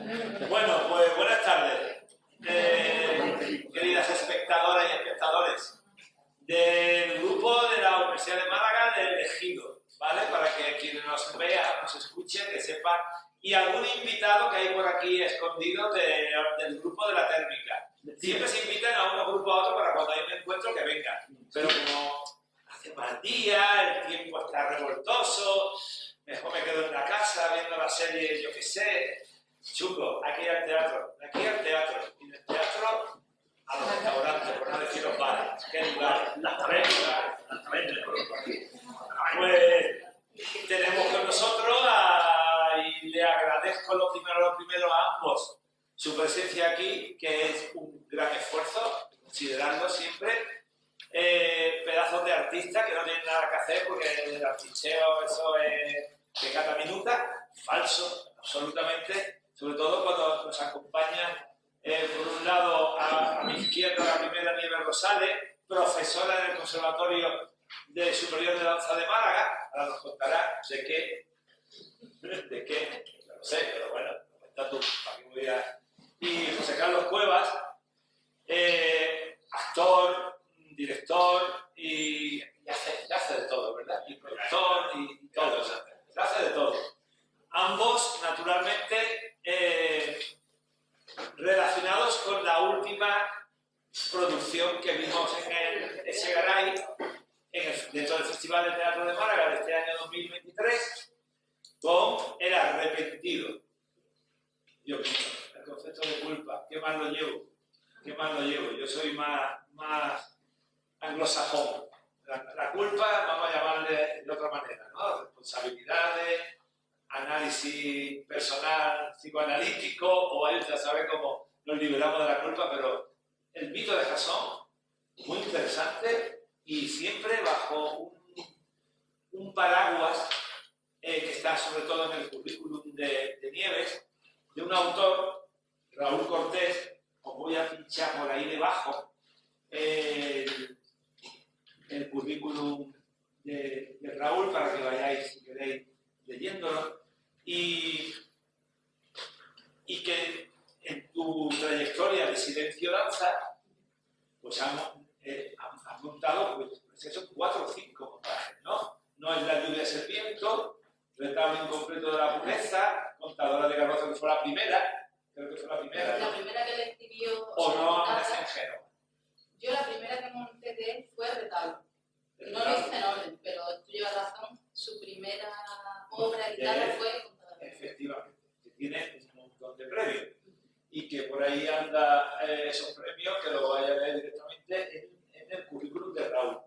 Bueno, pues buenas tardes, queridas espectadoras y espectadores del grupo de la Universidad de Málaga del Ejido, ¿vale? Para que quienes nos vean, nos escuchen, que sepan, y algún invitado que hay por aquí escondido del grupo de la térmica. Siempre se invitan a uno grupo a otro para cuando hay un encuentro que vengan, pero como hace mal día, el tiempo está revoltoso, mejor me quedo en la casa viendo la serie, yo qué sé. Chungo, aquí al teatro, y del teatro a los restaurantes, por no decir los bares. ¿Qué lugares? Las tabernas. Pues tenemos con nosotros y le agradezco lo primero a ambos su presencia aquí, que es un gran esfuerzo, considerando siempre pedazos de artistas que no tienen nada que hacer porque el artisteo, eso es de cada minuta, falso, absolutamente. Sobre todo cuando nos acompaña, por un lado, a mi izquierda, la primera Nieves Rosales, profesora en el Conservatorio Superior de Danza de Málaga. Ahora nos contará de qué, no lo sé, pero bueno, cuenta tú, para que voy a... Y José Carlos Cuevas, actor, director y hace de todo, ¿verdad? Y productor y todo, hace de todo. Ambos, naturalmente, relacionados con la última producción que vimos en el Echegaray, dentro del Festival de Teatro de Málaga de este año 2023, con El Arrepentido. Dios mío, el concepto de culpa, ¿qué más lo llevo? Yo soy más anglosajón. La culpa, vamos a llamarle de otra manera, ¿no? Responsabilidades, análisis personal, psicoanalítico, o ahí usted sabe cómo nos liberamos de la culpa, pero el mito de Jasón, muy interesante y siempre bajo un paraguas que está sobre todo en el currículum de Nieves, de un autor, Raúl Cortés. Os voy a pinchar por ahí debajo el currículum de Raúl para que vayáis, si queréis, leyéndolo, y que en tu trayectoria de Silencio Danza, pues has montado pues eso, 4 o 5 montajes, ¿no? No es La lluvia Serpiento, Retablo incompleto de la pureza, Contadora de carroza, que fue la primera, creo que fue la primera, ¿no? La primera que le escribió... O no amanece en Génova. Yo la primera que monté de él fue Retablo. No lo hice en orden, pero tú llevas razón, su primera obra editada fue Contadora. Efectivamente, que tiene un montón de premios y que por ahí anda esos premios, que lo vaya a ver directamente en el currículum de Raúl.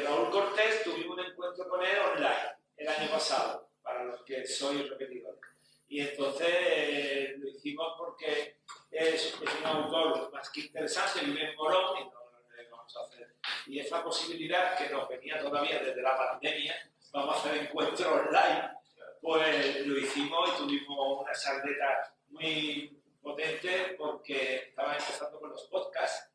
Raúl Cortés, tuvimos un encuentro con él online el año pasado, para los que sois repetidores. Y entonces lo hicimos porque es un autor más que interesante, vive en Morón, y no le vamos a hacer. Y esa posibilidad que nos venía todavía desde la pandemia, vamos a hacer encuentros online, pues lo hicimos y tuvimos una charleta muy potente porque estaba empezando con los podcasts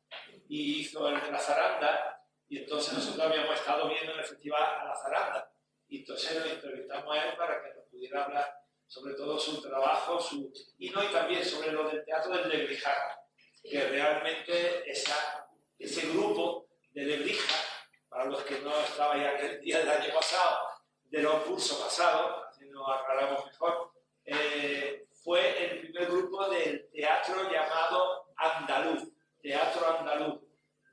y hizo el de la zaranda, y entonces nosotros habíamos estado viendo en el festival a la zaranda y entonces lo entrevistamos a él para que nos pudiera hablar sobre todo su trabajo y también sobre lo del teatro del Lebrija, que realmente ese grupo de Lebrija, para los que no estabais aquel día del año pasado, de los cursos pasados, así nos aclaramos mejor, fue el primer grupo del teatro llamado andaluz, teatro andaluz,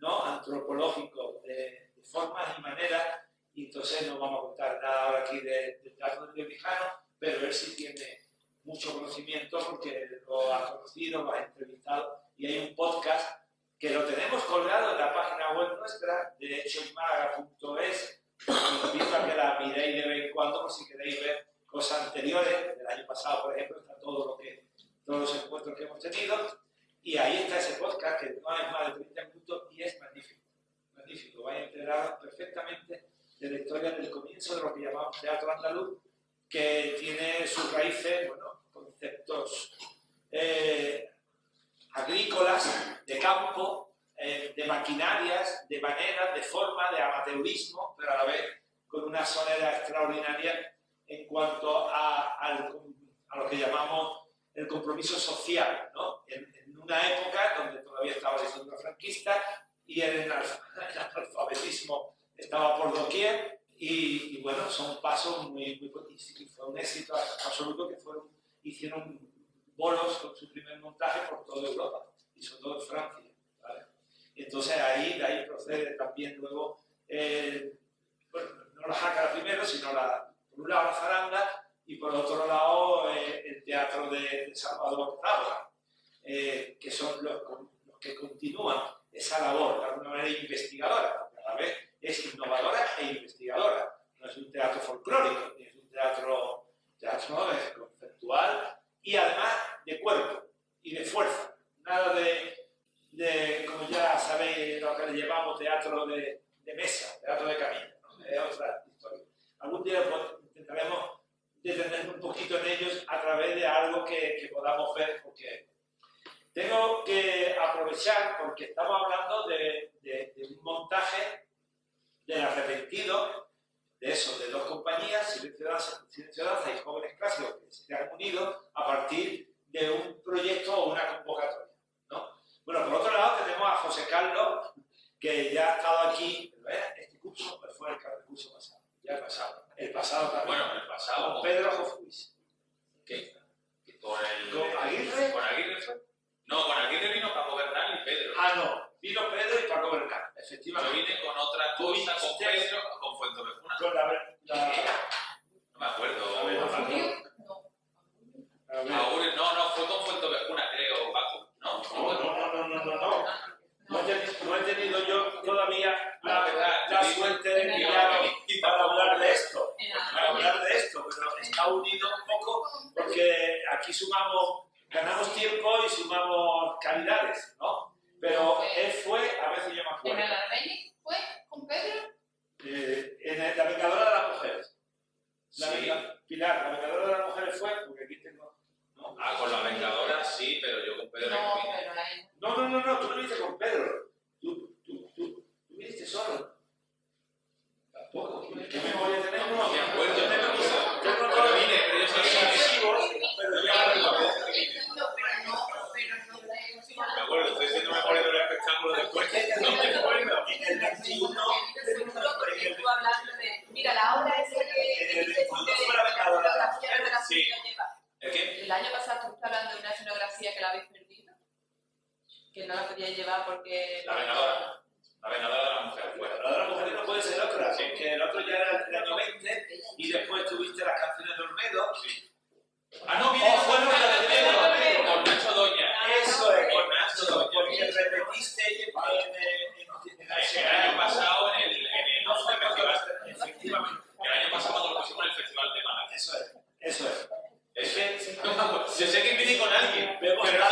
¿no? Antropológico, de formas y maneras, y entonces no vamos a contar nada ahora aquí del teatro del Lebrijano, pero él sí tiene mucho conocimiento porque lo ha conocido, lo ha entrevistado, y hay un podcast que lo tenemos colgado en la página web nuestra, de hechoenmálaga.es. Os invito a que la miréis de vez en cuando por si queréis ver cosas anteriores. Del año pasado, por ejemplo, está todos los encuentros que hemos tenido, y ahí está ese podcast que no es más de 30 minutos y es magnífico, magnífico. Vais a enterar perfectamente de la historia del comienzo de lo que llamamos teatro andaluz, que tiene sus raíces, bueno, conceptos agrícolas, de campo, de maquinarias, de maneras, de forma, de amateurismo, pero a la vez con una sonera extraordinaria en cuanto a lo que llamamos el compromiso social, ¿no? En una época donde todavía estaba la dictadura franquista y el analfabetismo estaba por doquier y bueno, son pasos muy y fue un éxito absoluto que hicieron bolos con su primer montaje por toda Europa y sobre todo en Francia, ¿vale? Y entonces de ahí procede también luego, bueno, no la jácara primero, sino por un lado la zaranda y por otro lado el teatro de Salvador Fabra, que son los que continúan esa labor de alguna manera investigadora, porque a la vez es innovadora e investigadora. No es un teatro folclórico, es un teatro conceptual y además de cuerpo y de fuerza. Nada de como ya sabéis, lo que le llamamos teatro de mesa, teatro de camino, ¿no? Es otra historia. Algún día pues, intentaremos detenernos un poquito en ellos a través de algo que podamos ver, porque tengo que aprovechar, porque estamos hablando de un montaje del arrepentido, de eso, de dos compañías, Silencio Danza y Jóvenes Clásicos, que se han unido a partir de un proyecto o una convocatoria, ¿no? Bueno, por otro lado tenemos a José Carlos, que ya ha estado aquí, este curso pues fue el curso pasado, ya el pasado. El pasado también. Bueno, el pasado. Con Pedro Jofuis. ¿Qué? ¿Con Aguirre? ¿Con Aguirre fue? No, con Aguirre vino Paco Bernal y Pedro. Ah, no. Vino Pedro y Paco Bernal, Yo efectivamente. vine con otra cosa, con Pedro, con Fuentevejuna. Con No me acuerdo. A ver, No, fue con Fuentevejuna, creo, Paco. ¿No? No he tenido yo todavía verdad, la suerte de enviar para hablar de esto. Pero está unido un poco porque aquí ganamos tiempo y sumamos calidades, ¿no? Pero él fue, a veces yo me ¿En acuerdo. el Armeni fue con Pedro? En La Vengadora de las Mujeres. Sí. Pilar, La Vengadora de las Mujeres fue, porque aquí tengo. ¿No? Ah, con la Vengadora sí, pero yo con Pedro No, no vine. pero ahí. No, tú no viniste con Pedro. Tú viniste solo. Tampoco. ¿Qué memoria tenemos? No me acuerdo. Yo Pero vine, pero yo soy pero ya me acuerdo. Me acuerdo, estoy haciendo memoria de los espectáculos después. No me acuerdo. En el 21. Mira, la obra esa que fue La Vengadora. Sí. ¿El qué? el año pasado tú estás hablando de una escenografía que la habéis perdido, que no la podíais llevar porque... La Vengadora. La Vengadora de la Mujer fue. La de las mujeres no puede ser otra, porque el otro ya era el año 20 y después tuviste las canciones de Olmedo. Sí. Ah, no, vine Oh, bueno, con Nacho Doña. Eso es, Con Nacho Doña. porque repetiste El año pasado en el festival. efectivamente. El año pasado cuando lo pusimos en el Festival de Málaga. Eso es. Es que yo sé que vine con alguien, pero no sé con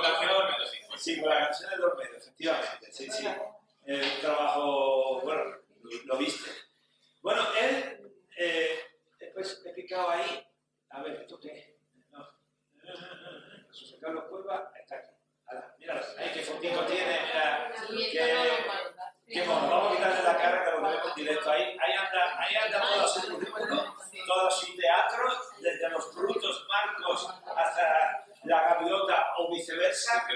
canción de Olmedo, sí. Sí, con las canciones de Olmedo, efectivamente. Sí. Un trabajo, bueno, lo viste. Bueno, él, después he picado ahí. A ver, ¿esto qué es? No. José Carlos Cueva está aquí. Mira, ahí qué fotico tiene, mira. Que vamos a quitarle la cara que lo vemos en directo. Ahí anda todo su currículum, todo su teatro, desde los frutos marcos hasta la gaviota o viceversa.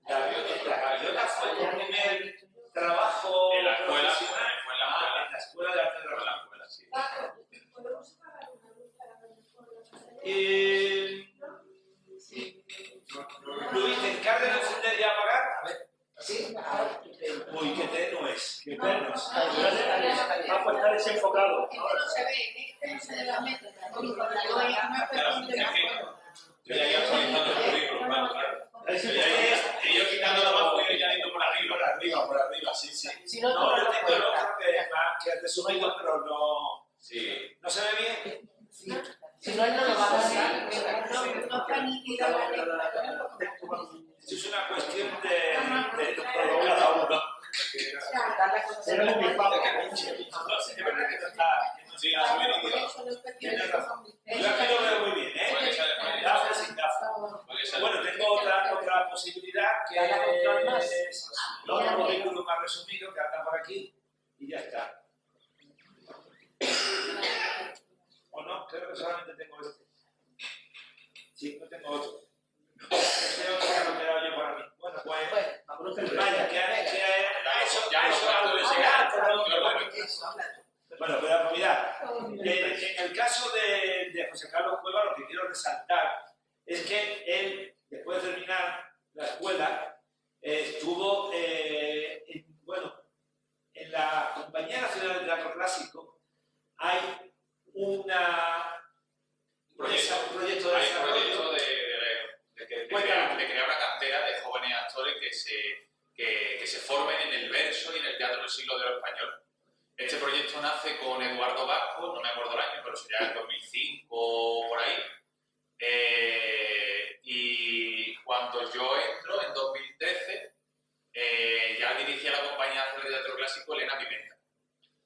La gaviota fue el primer trabajo En la escuela, profesional. fue en la escuela. En la escuela de arte Fue en dramático. la escuela, sí. Luis, ¿te encargas de encender y apagar? A ver. Sí. Uy, qué tenues, qué No, tenues. Ah, pues está desenfocado. no se ve, no se ve la meta. Yo ya iba actualizando el currículum, claro. Yo quitando la más y ya ido por arriba. Por arriba, sí. Si no, No, yo no tengo el otro que es resumido, pero no. Sí. ¿No se ve bien? Si no, él no lo va a hacer. No está nítida la letra. Esto es una cuestión de cada uno. Pero es mi padre. Sí, no se ve nítido. Tienes razón. Yo aquí lo veo muy bien, Puede que ¿eh? sea de manera. Gafas sin gafas. Puede que sea de Bueno, manera. tengo otra posibilidad que es otro currículum más resumido que anda por aquí y ya está. ¿O no? Creo que solamente tengo este. Sí, no tengo otro. Este otro que no quedado yo para mí. Bueno, pues, vaya, que a eso algo de llegar. Bueno, pero mirad, en el caso de José Carlos Cueva, lo que quiero resaltar es que él, después de terminar la escuela, estuvo, en la Compañía Nacional de Teatro Clásico hay un proyecto de desarrollo de crear una cantera de jóvenes actores que se formen en el verso y en el teatro del siglo de oro español. Este proyecto nace con Eduardo Vasco, no me acuerdo el año, pero sería el 2005 o por ahí. Y cuando yo entro, en 2013, ya dirigía la Compañía Nacional de Teatro Clásico Elena Pimenta.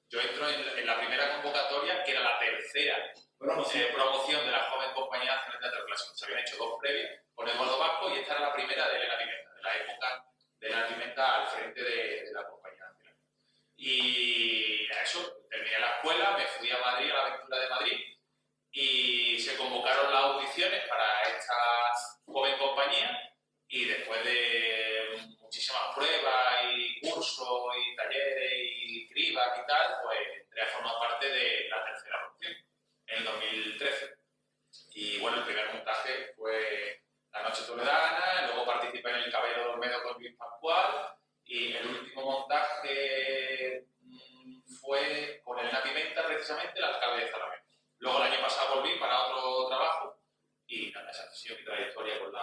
Yo entro en la primera convocatoria, que era la tercera promoción de la joven Compañía Nacional de Teatro Clásico. Se habían hecho dos previas con Eduardo Vasco y esta era la primera de Elena Pimenta, de la época de Elena Pimenta al frente de la Compañía Nacional. Y a eso, terminé la escuela, me fui a Madrid, a la Aventura de Madrid, y se convocaron las audiciones para esta joven compañía y después de muchísimas pruebas y cursos y talleres y cribas y tal, pues entré a formar parte de la tercera promoción en el 2013. Y bueno, el primer montaje fue La Noche Toledana, luego participé en El Caballero de Olmedo con Luis Pascual y el último montaje fue con Elena Pimenta, precisamente, el alcalde de Zalamea. Luego el año pasado volví para otro trabajo y nada, esa ha sido mi trayectoria con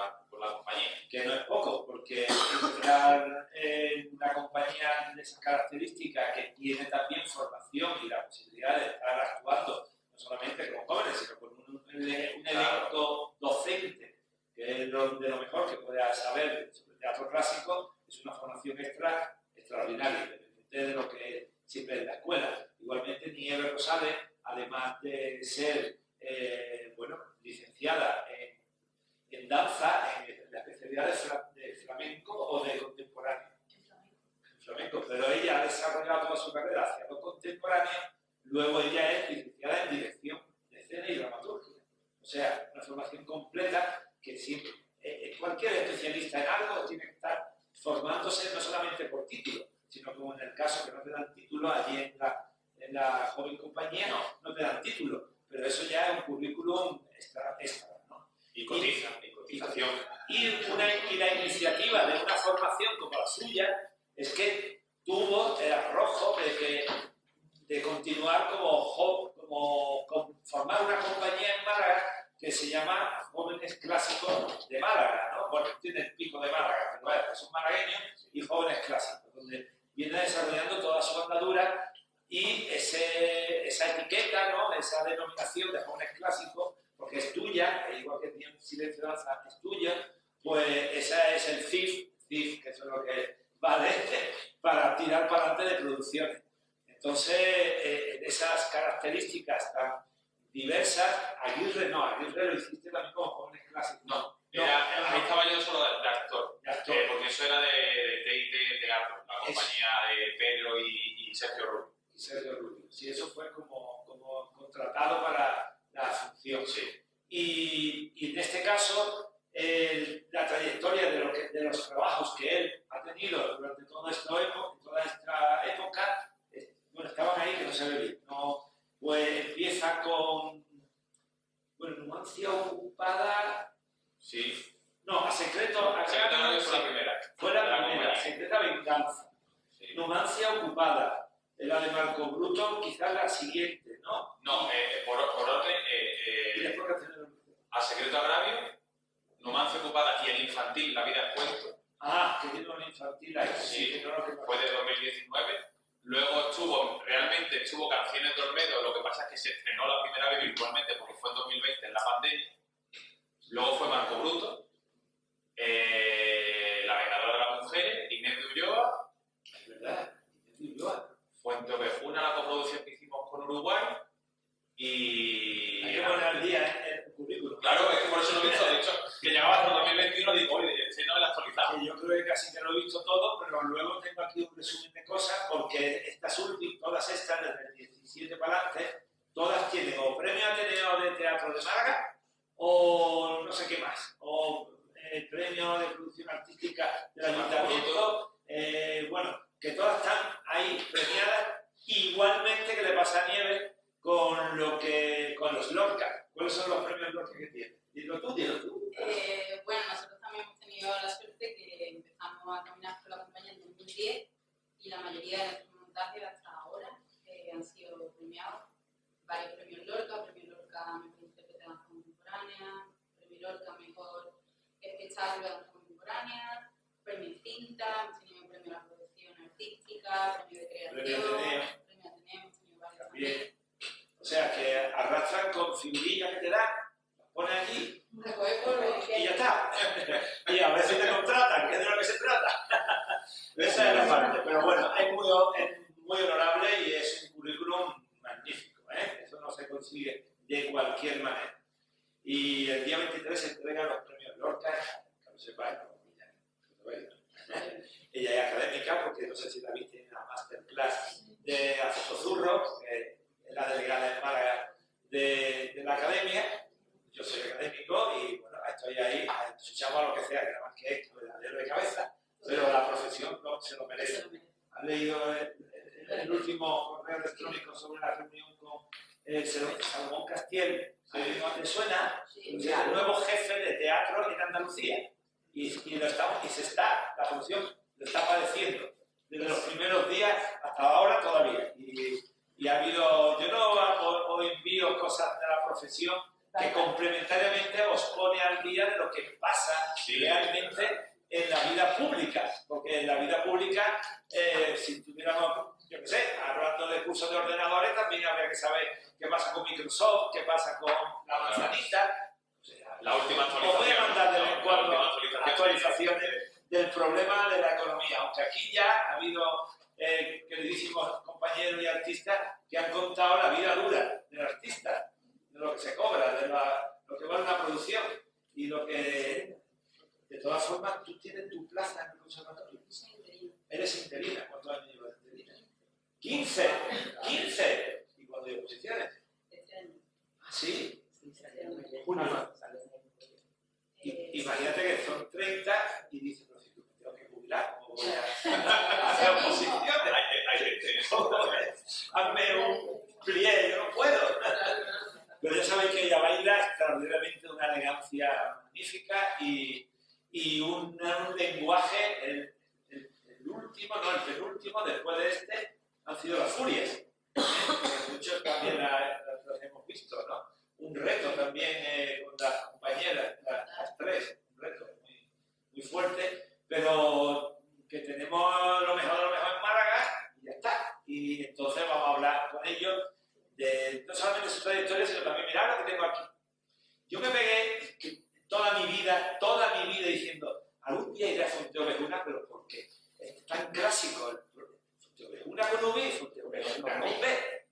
la compañía. Que no es poco, porque entrar en una compañía de esas características que tiene también formación y la posibilidad de estar actuando no solamente como jóvenes, sino con un elenco docente, que es de lo mejor que pueda saber sobre teatro clásico, es una formación extraordinaria, independiente de lo que siempre es la escuela. Igualmente, Nieves Rosales, además de ser licenciada en danza, en la especialidad de flamenco o de contemporáneo. En flamenco, pero ella ha desarrollado toda su carrera hacia lo contemporáneo, luego ella es licenciada en dirección de escena y dramaturgia. O sea, una formación completa que siempre, cualquier especialista en algo tiene que estar formándose no solamente por título, sino como en el caso que no te dan título allí en la joven compañía, no te dan título, pero eso ya es un currículum extra, ¿no? Y cotización. Y la iniciativa de una formación como la suya es que tuvo el arrojo de continuar como formar una compañía en Málaga que se llama Jóvenes Clásicos de Málaga, ¿no? Bueno, tiene el pico de Málaga, pero son malagueños y Jóvenes Clásicos, donde viene desarrollando toda su andadura y esa etiqueta, ¿no? Esa denominación de Jóvenes Clásicos, porque es tuya, igual que tiene Silencio de Danza, es tuya, pues esa es el CIF, que eso es lo que vale para tirar para adelante de producciones. Entonces, esas características tan diversas, Aguirre lo hiciste también como Jóvenes Clásicos. No, ahí estaba yo solo de actor, porque eso era de TIT Teatro, la compañía de Pedro y Sergio Rubio. Y Sergio Rubio. Sí, eso fue como contratado para la función. Sí. Y en este caso, la trayectoria de los trabajos que él ha tenido durante toda esta época, bueno, estaban ahí que no se ve bien, ¿no? Pues empieza con Numancia Ocupada. Sí. No, a Secreto Agravio fue la primera. Fue la primera, Secreta Venganza. Sí. Numancia Ocupada. La de Marco Bruto, quizás la siguiente, ¿no? No, por orden, Y después A Secreto Agravio, Numancia Ocupada y el infantil, La Vida es Cuento. Que tiene una infantil ahí. Sí, fue de 2019. Luego realmente estuvo Canciones de Olmedo, lo que pasa es que se estrenó la primera vez virtualmente porque fue en 2020 en la pandemia. Luego fue Marco Bruto, La Vengadora de las Mujeres, Inés de Ulloa. Es verdad, Inés de Ulloa. Fuente Ovejuna, la coproducción que hicimos con Uruguay. Y. Hay que poner al día el currículum. Claro, es que por eso lo he visto. De hecho, que llegaba hasta 2021 y digo, oye, este no es el actualizado. Yo creo que casi que lo he visto todo, pero luego tengo aquí un resumen de cosas, porque todas estas, desde el 17 para adelante, todas tienen o premio Ateneo de Teatro de Málaga o no sé qué más. que todas están ahí premiadas, igualmente que le pasa a Nieves con los Lorca. ¿Cuáles son los premios Lorca que tiene? Dilo tú, dilo tú. Bueno, nosotros también hemos tenido la suerte que empezamos a caminar por la compañía en 2010 y la mayoría de nuestros montajes hasta ahora han sido premiados. Varios premios Lorca, premio Lorca Mejor Intérprete de Danza Contemporánea, premio Lorca Mejor Espectáculo de Danza Contemporánea, premio Cinta, hemos tenido premio a la producción artística, premio de creación, Premio Ateneo. premio Ateneo, hemos tenido varios También. también. O sea, que arrastran con figurillas que te dan, las pones allí Recoger polvo y ya está. Y a veces te contratan, que es de lo que se trata. Esa es la parte. Pero bueno, es muy honorable y es un currículum magnífico, ¿eh? Eso no se consigue de cualquier manera. Y el día 23 se entregan los premios Lorca, que lo sepáis, ella es académica, porque no sé si la viste en la masterclass de Afonso Zurro, que es la delegada de Málaga de la academia. Yo soy académico y bueno, estoy ahí, escuchamos a lo que sea, que nada más que esto, verdadero de cabeza, pero la profesión no se lo merece. ¿Han leído el último correo electrónico sobre la reunión con Salomón Castiel? ¿Le suena? Sí. El nuevo jefe de teatro en Andalucía. Y la función lo está padeciendo desde los primeros días hasta ahora todavía. Y ha habido, yo no os envío cosas de la profesión que complementariamente os pone al día de lo que pasa realmente en la vida pública, porque en la vida pública, si tuviéramos, yo qué sé, hablando de cursos de ordenadores, también habría que saber qué pasa con Microsoft, qué pasa con la manzanita. O sea, La última actualización. os voy a mandar de vez en cuando La última actualizaciones del problema de la economía, aunque aquí ya ha habido queridísimos compañeros y artistas que han contado la vida dura del artista, de lo que se cobra, de lo que vale una producción y lo que, de todas formas, tú tienes tu plaza en el conservatorio. Eres interina. ¿Cuántos años llevas de interina? 15. 15. ¿Y cuándo hay oposiciones? ¿Ah, sí? Junio. Imagínate que son 30 y dices, no, si tú me tengo que jubilar, ¿cómo voy a hacer oposiciones? Hay gente. Hazme un plié, yo no puedo. Pero ya sabéis que ella baila extraordinariamente de una elegancia magnífica y un lenguaje, el penúltimo, después de este, han sido las furias. Que muchos también las hemos visto, ¿no? Un reto también con las compañeras, las tres, un reto muy fuerte, pero que tenemos lo mejor de lo mejor en Málaga y ya está. Y entonces vamos a hablar con ellos de no solamente su trayectoria, sino también mirar lo que tengo aquí. Yo me pegué toda mi vida diciendo, algún día iré a Fuenteovejuna, pero ¿por qué? Es tan clásico, Fuenteovejuna con V y Fuenteovejuna con V,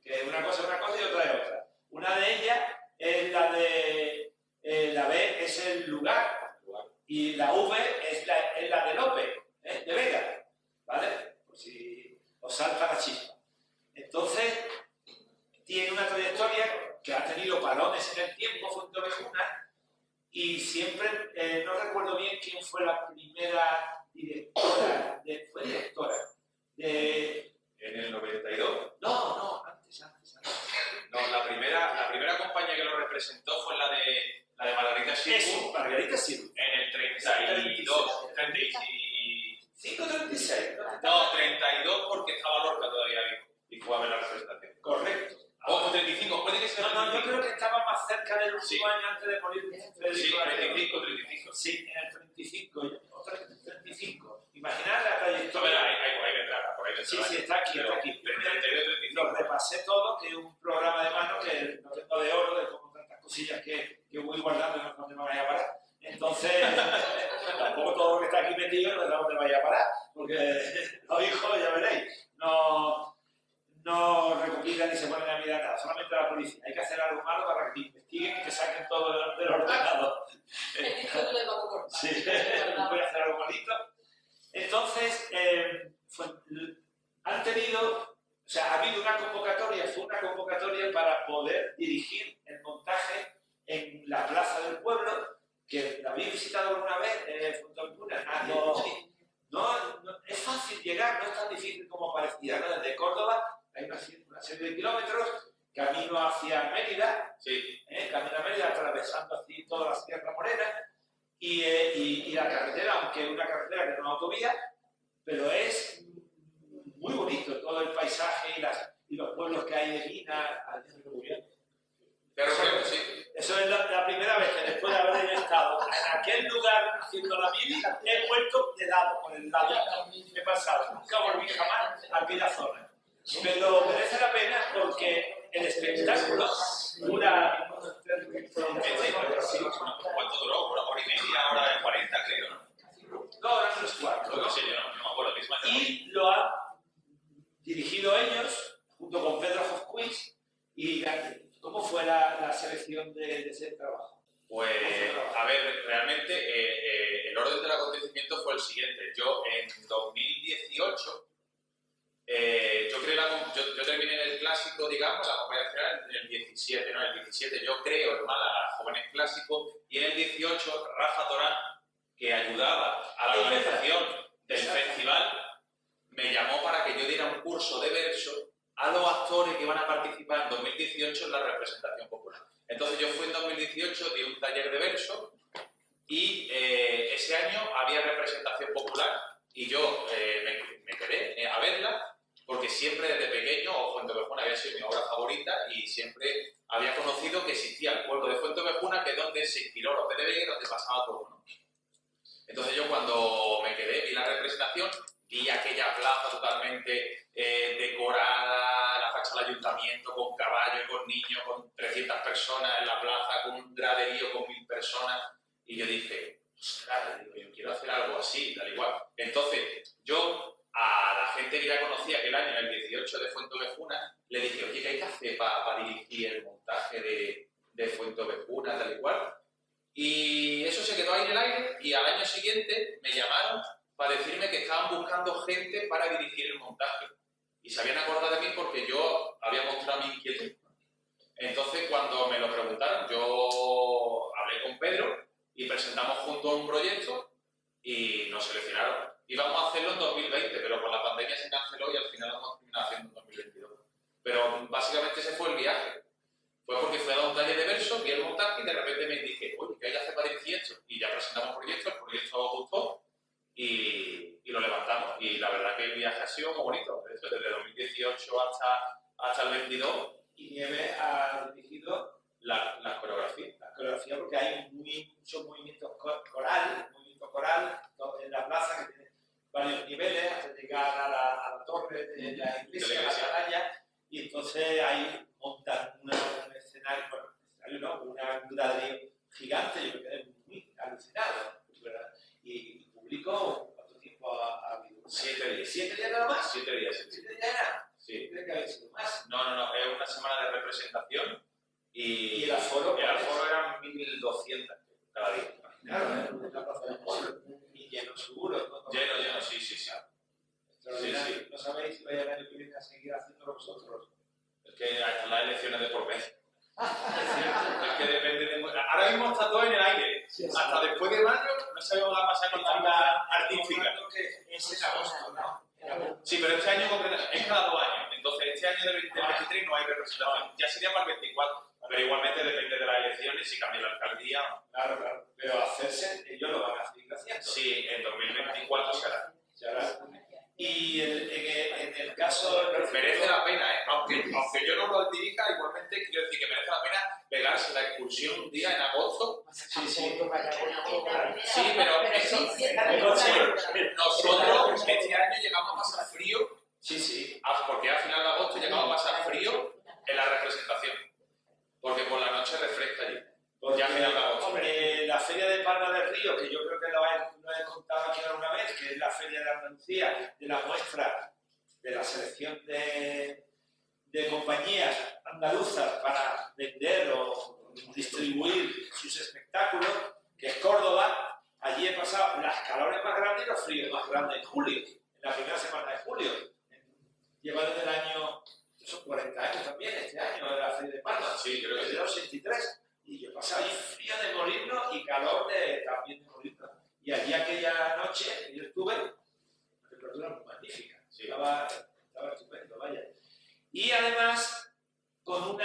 que una cosa y otra es otra. Una de ellas es la de, la B es el lugar, y la V es la de López, de Vega, ¿vale? Por si os salta la chispa. Entonces, tiene una trayectoria que ha tenido parones en el tiempo, Fuenteovejuna, y siempre, no recuerdo bien quién fue la primera directora, fue directora de... En el 92. No, antes. No, la primera compañía que lo representó fue la de Margarita Sirgu. Eso, Margarita Sirgu. En el 32, 35, 36. No, 32 porque estaba Lorca todavía vivo y fue a ver la representación. Correcto. O 35, puede que sea No, yo creo que estaba más cerca del último año antes de morir. Sí, 35. Sí, en el 35. 35. Imaginad la trayectoria. No, ahí vendrá, por ahí vendrá. Sí, está aquí. Pero 32, 35. Lo repasé todo, que es un programa de mano que no tengo de oro, de como tantas cosillas que voy guardando y no sé dónde me vaya a parar. Entonces, tampoco todo lo que está aquí metido no sé dónde vaya a parar, porque los hijos, ya veréis, no recopilan ni se ponen a mirar nada, solamente la policía. Hay que hacer algo malo para que te investiguen y te saquen todo del ordenador. El título de Paco Corpa. Sí, voy a hacer algo malito. Entonces, han tenido, o sea, ha habido una convocatoria, fue una convocatoria para poder dirigir el montaje en la Plaza del Pueblo, que la habéis visitado alguna vez, Fuenteovejuna. No, es fácil llegar, no es tan difícil como parecía, ¿no? Desde Córdoba hay una serie de kilómetros, camino hacia Mérida, camino a Mérida atravesando así toda la Sierra Morena, y la carretera, aunque es una carretera que no es autovía, pero es muy bonito todo el paisaje y los pueblos que hay de Minas. Eso es la primera vez que después de haber estado en aquel lugar haciendo la mili, he vuelto de lado, por el lado. Me he pasado, nunca volví jamás a aquella zona. Pero merece la pena porque el espectáculo dura... ¿Cuánto duró? ¿Una hora y media? ¿Hora y 40, creo? ¿No? 2 horas menos cuarto, ¿no? No sé, yo no me acuerdo. Y lo han dirigido ellos, junto con Pedro Hofquist. ¿Y cómo fue la selección de ese trabajo? Pues, a ver, realmente el orden del acontecimiento fue el siguiente. Yo en 2018, yo terminé en el clásico, digamos, la compañía nacional en el 17, ¿no? En el 17 yo creo en Málaga Jóvenes Clásicos y en el 18 Rafa Torán, que ayudaba a la organización del festival, me llamó para que yo diera un curso de verso a los actores que van a participar en 2018 en la representación popular. Entonces yo fui en 2018, di un taller de verso y ese año había representación popular y yo me quedé a verla porque siempre desde pequeño Fuenteovejuna había sido mi obra favorita y siempre había conocido que existía el pueblo de Fuenteovejuna, que es donde se inspiró Lope de Vega y donde pasaba todo, ¿no? Entonces yo cuando me quedé, vi la representación, vi aquella plaza totalmente decorada, la fachada del ayuntamiento con caballos, con niños, con 300 personas en la plaza, con un graderío con 1000 personas, y yo dije, ostras, yo quiero hacer algo así, tal igual. Entonces yo a la gente que ya conocía aquel año, el 18 de Fuenteovejuna, le dije, oye, ¿qué hay que hacer para dirigir el montaje de Fuenteovejuna, tal igual? Y eso se quedó ahí en el aire y al año siguiente me llamaron para decirme que estaban buscando gente para dirigir el montaje. Y se habían acordado de mí porque yo había mostrado mi inquietud. Entonces, cuando me lo preguntaron, yo hablé con Pedro y presentamos juntos un proyecto y nos seleccionaron. Íbamos a hacerlo en 2020, pero con la pandemia se canceló y al final lo hemos terminado haciendo en 2022. Pero básicamente ese fue el viaje. Fue porque fui a dar un taller de verso, vi el montaje y de repente me dije, oye, ¿qué hay que hacer para dirigir esto? Y ya presentamos el proyecto gustó y lo levantamos. Y la verdad que el viaje ha sido muy bonito. De hecho, desde 2018 hasta el 22. Y Nieves ha dirigido la coreografía. La coreografía porque hay muchos movimientos coral en la plaza que tiene varios niveles hasta llegar a la torre de la iglesia, a la atalaya, y entonces ahí montan un escenario, un graderío gigante. Yo me quedé muy alucinado, ¿verdad? Y el público, ¿cuánto tiempo ha habido? 7 días. ¿7 días nada más? 7 días. 7 días era. Sí. ¿Cree que había sido más? No, es una semana de representación y el aforo eran 1200 cada día. Claro, en la plaza del pueblo. Y lleno seguro. ¿No? Lleno, sí. Sí. ¿No sabéis si vais el año que viene a seguir haciéndolo vosotros? Es que hasta las elecciones de por medio. Es que depende de... Ahora mismo está todo en el aire. Sí. Hasta después de mayo no sabemos qué va a pasar con la vida artística. Es en agosto, ¿no? Sí, pero este año es cada 2 años. Entonces, este año del 23 no hay representación. Ya sería para el 24. Pero igualmente depende de las elecciones, si cambia la alcaldía. Claro. Pero hacerse, ellos lo van a seguir haciendo. Sí, en 2024 será. Y en el caso... Merece la pena, ¿eh? Aunque yo no lo dirija, igualmente quiero decir que merece la pena pegarse la excursión un día en agosto. Sí. Sí, pero nosotros este año llegamos a pasar frío. Sí. Porque a final de agosto llegamos a pasar frío en la representación. Porque por la noche refresca allí. Ya a final de agosto. Hombre, la Feria de Palma del Río, que yo creo que lo he contado aquí alguna vez, que es la Feria de Andalucía, de la muestra de la selección de compañías andaluzas para vender o distribuir sus espectáculos, que es Córdoba. Allí he pasado las calores más grandes y los fríos más grandes en julio, en la primera semana de julio. Lleva desde el año, son 40 años también, este año, de la Feria de Palma. Sí, creo que desde los 83. Y yo pasaba ahí frío de morirnos y calor también de morirnos. Y allí aquella noche que yo estuve, me perdona estaba estupendo, vaya. Y además, con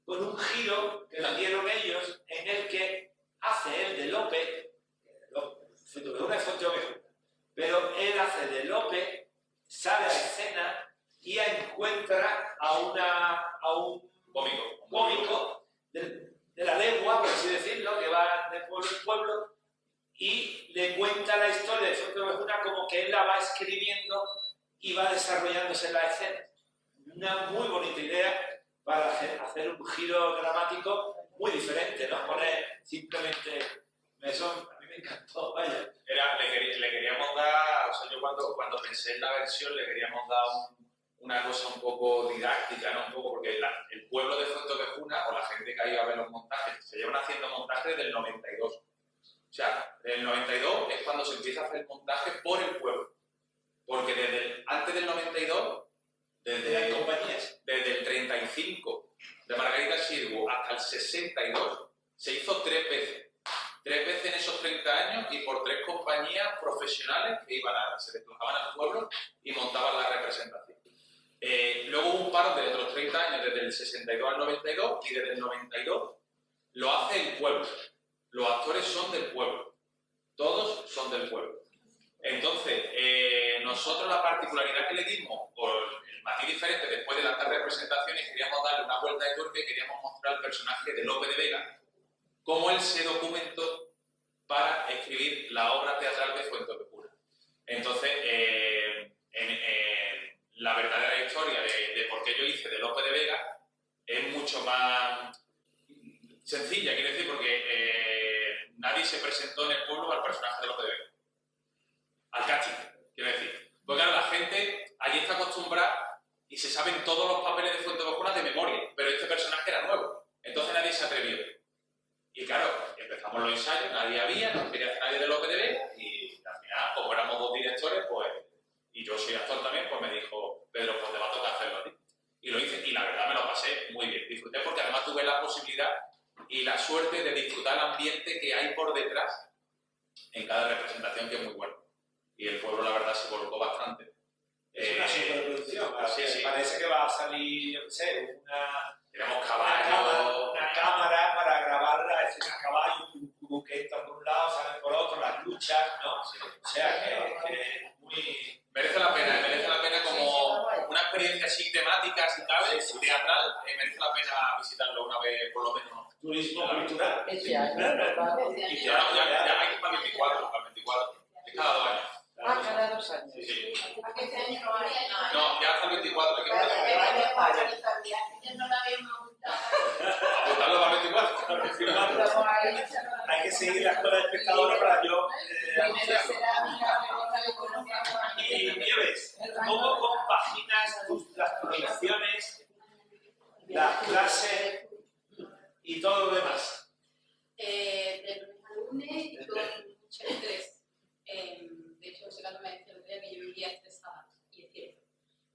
un giro que le dieron ellos, en el que hace él de Lope, una foto mejor, pero él hace de Lope, sale a escena y encuentra a un cómico de la legua, por así decirlo, que va de pueblo en pueblo, y le cuenta la historia de Fuenteovejuna como que él la va escribiendo y va desarrollándose en la escena. Una muy bonita idea para hacer un giro dramático muy diferente, no poner simplemente mesón. A mí me encantó, vaya. Le queríamos dar, o sea, yo cuando pensé en la versión le queríamos dar una cosa un poco didáctica, ¿no? Un poco, porque el pueblo de Fuenteovejuna, o la gente que ha ido a ver los montajes, se llevan haciendo montajes desde el 92. O sea, en el 92 es cuando se empieza a hacer montaje por el pueblo. Porque antes del 92, desde el 35 de Margarita Xirgu hasta el 62, se hizo 3 veces. 3 veces en esos 30 años y por 3 compañías profesionales que se desplazaban al pueblo y montaban la representación. Luego hubo un paro de otros 30 años, desde el 62 al 92, y desde el 92 lo hace el pueblo. Los actores son del pueblo. Todos son del pueblo. Entonces, nosotros la particularidad que le dimos, o el matiz diferente, después de las 3 representaciones, queríamos darle una vuelta de tuerca y queríamos mostrar el personaje de Lope de Vega, cómo él se documentó para escribir la obra teatral de Fuenteovejuna. Entonces, la verdadera historia de por qué yo hice de Lope de Vega es mucho más sencilla, quiero decir, porque nadie se presentó en el pueblo al personaje de Lope de Vega. Al casting, quiero decir. Porque claro, la gente allí está acostumbrada y se saben todos los papeles de Fuenteovejuna de memoria, pero este personaje era nuevo, entonces nadie se atrevió. Y claro, empezamos los ensayos, nadie había, no quería hacer nadie de Lope de Vega, y al final, como éramos 2 directores, pues, y yo soy actor también, pues me dijo, Pedro, pues te va a tocar hacerlo a ti. Y lo hice, y la verdad me lo pasé muy bien. Disfruté porque además tuve la posibilidad y la suerte de disfrutar el ambiente que hay por detrás en cada representación, que es muy bueno. Y el pueblo, la verdad, se volcó bastante. Es una superproducción. Sí. Parece que va a salir, yo qué sé, Tenemos caballos. Una cámara para grabar la escena a caballo, que entran por un lado, salen por otro, las luchas, ¿no? Sí. O sea que es muy... Merece la pena como una experiencia así temática, si cabe, teatral, merece la pena visitarlo una vez, por lo menos. Turismo cultural. Ese año, Y Ya hay que ir para el 24, es cada 2 años. cada 2 años. Sí. Este año no hay nada. No, ya hasta el 24, hay que No la habíamos gustado. apuntarlo para el 24. hay que seguir la escuela de espectadores para yo anunciarlo. Y Nieves, ¿cómo compaginas las proyecciones, las clases y todo lo demás? De lunes a lunes y con mucho estrés. De hecho, Secando me decía el otro día que yo vivía estresada, y es cierto.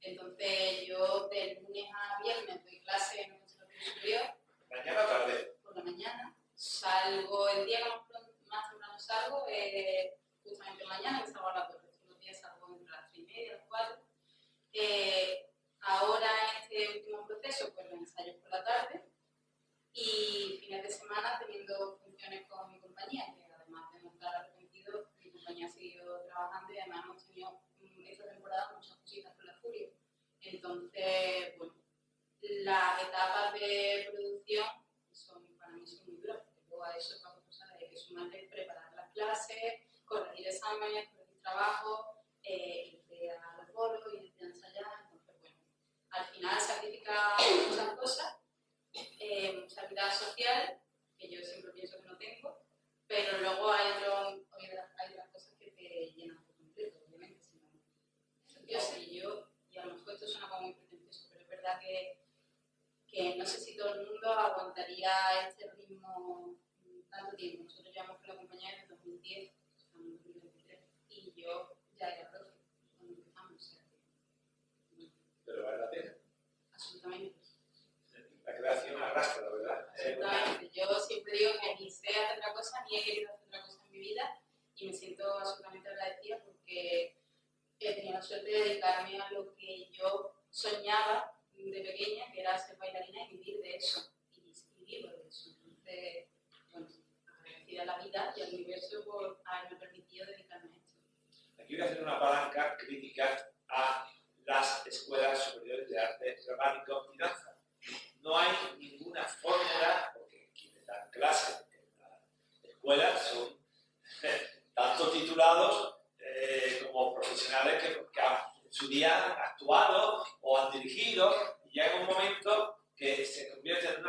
Entonces, yo de lunes a viernes doy clase en el conservatorio superior. ¿Mañana o tarde? Por la mañana. Salgo el día que más temprano salgo, justamente mañana, que salgo a las 2. Todos los días salgo entre las 3:30, las 4. Ahora, en este último proceso, pues los ensayos por la tarde. Y fines de semana teniendo funciones con mi compañía, que además de montar Arrepentido, mi compañía ha seguido trabajando y además hemos tenido esta temporada muchas cositas con la Furia. Entonces, bueno, las etapas de producción para mí son muy duras, porque luego a eso hay que sumarle preparar las clases, corregir exámenes, corregir trabajo, irte a los bolos, irte a ensayar. Entonces, bueno, al final sacrifica muchas cosas. Mucha vida social, que yo siempre pienso que no tengo, pero luego hay otras cosas que te llenan por completo, obviamente. Si no, y a lo mejor esto suena como muy pretencioso, pero es verdad que no sé si todo el mundo aguantaría este ritmo tanto tiempo. Nosotros llevamos con la compañía desde 2010, estamos en 2023, y yo ya era profe cuando empezamos. O sea, Pero vale la pena. absolutamente. La creación arrastra, ¿verdad? Absolutamente. Yo siempre digo que ni sé hacer otra cosa, ni he querido hacer otra cosa en mi vida, y me siento absolutamente agradecida porque he tenido la suerte suerte de dedicarme a lo que yo soñaba de pequeña, que era ser bailarina y vivir de eso, y vivo de eso. Entonces, bueno, agradecida a la vida y al universo por haberme permitido dedicarme a esto. Aquí voy a hacer una palanca crítica a las escuelas superiores de arte dramático y danza. No hay ninguna fórmula, porque quienes dan clases en la escuela son tanto titulados como profesionales que en su día han actuado o han dirigido, y llega un momento que se convierte en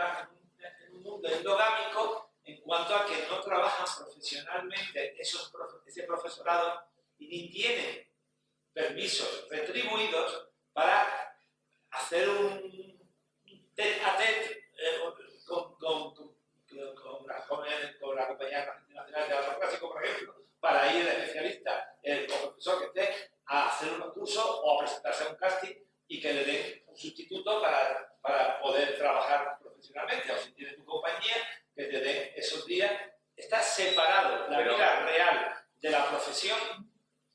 un mundo endogámico en cuanto a que no trabajan profesionalmente ese profesorado y ni tienen permisos retribuidos para hacer un tete-a-tete con la Compañía Nacional de Teatro Clásico, por ejemplo, para ir el especialista, el profesor que esté, a hacer unos cursos o a presentarse a un casting y que le den un sustituto para poder trabajar profesionalmente. O si tienes tu compañía, que te den esos días. Está separado la vida real de la profesión,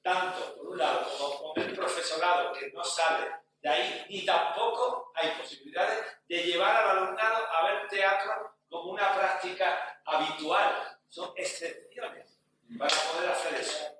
tanto por un lado como con el profesorado que no sale de ahí, ni tampoco hay posibilidades de llevar al alumnado a ver teatro como una práctica habitual. Son excepciones para poder hacer eso.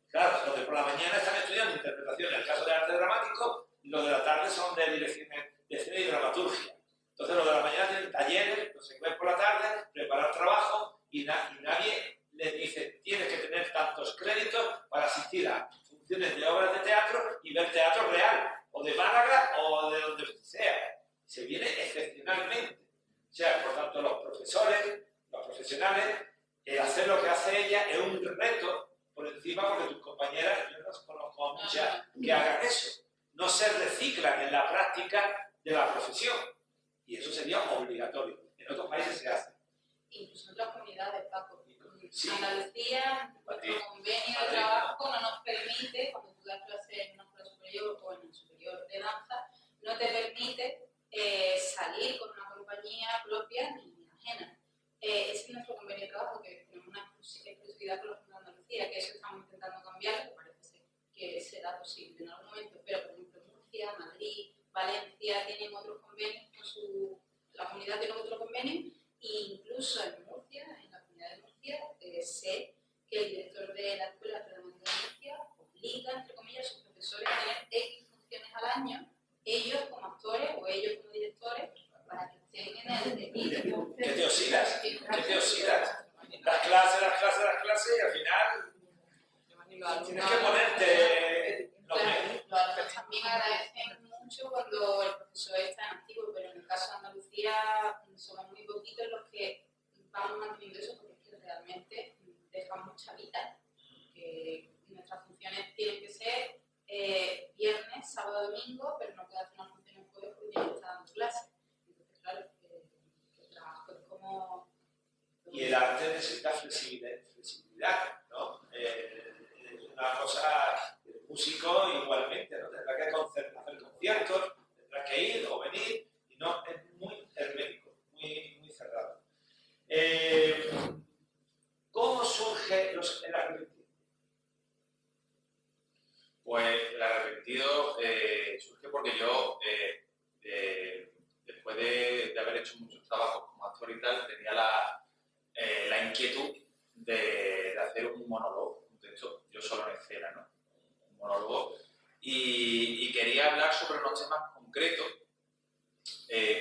Claro, los de por la mañana están estudiando interpretación en el caso de arte dramático y los de la tarde son de dirección de escena y dramaturgia. Entonces los de la mañana tienen talleres, los se por la tarde, preparar trabajo y nadie les dice tienes que tener tantos créditos para asistir a funciones de obras de teatro y ver teatro real, o de Málaga o de donde sea. Se viene excepcionalmente. O sea, por tanto, los profesores, los profesionales, el hacer lo que hace ella es un reto por encima, porque tus compañeras, yo no conozco a muchas que hagan eso. No se reciclan en la práctica de la profesión. Y eso sería obligatorio. En otros países se hace. Incluso en otras comunidades, Paco. Sí. Andalucía, nuestro convenio de trabajo no nos permite, cuando tú das clases en una escuela superior o en el superior de danza, no te permite salir con una compañía propia ni ajena. Ese es nuestro convenio de trabajo, que tenemos una exclusividad con la Junta de Andalucía, que eso estamos intentando cambiar, que parece ser que será posible en algún momento, pero por ejemplo Murcia, Madrid, Valencia tienen otros convenios, la comunidad tiene otro convenio, e incluso en Murcia, en la comunidad de Murcia, sé que el director de la Escuela de Dramática de Murcia obliga, entre comillas, a sus profesores a tener X funciones al año, ellos como actores o ellos como directores, para que estén en el equipo. ¿Qué te oxidas? ¿Qué te oxidas? Las clases y al final tienes que ponerte Los alumnos también agradecen mucho cuando el profesor está en activo, pero en el caso de Andalucía somos muy poquitos los que vamos manteniendo eso, porque es que realmente dejan mucha vida. Que nuestras funciones tienen que ser viernes, sábado, domingo, pero no puede hacer una función en jueves porque ya está dando clases. Entonces, claro, el trabajo es como... Y el arte necesita flexibilidad, ¿no? Es una cosa, el músico igualmente, ¿no? Tendrá que hacer conciertos, tendrá que ir o venir, y no, es muy hermético, muy cerrado. ¿Cómo surge el arrepentido? Pues el arrepentido surge porque yo, después de haber hecho muchos trabajos como actor y tal, tenía la inquietud de hacer un monólogo, un texto yo solo en escena, ¿no? Un monólogo, y quería hablar sobre unos temas concretos,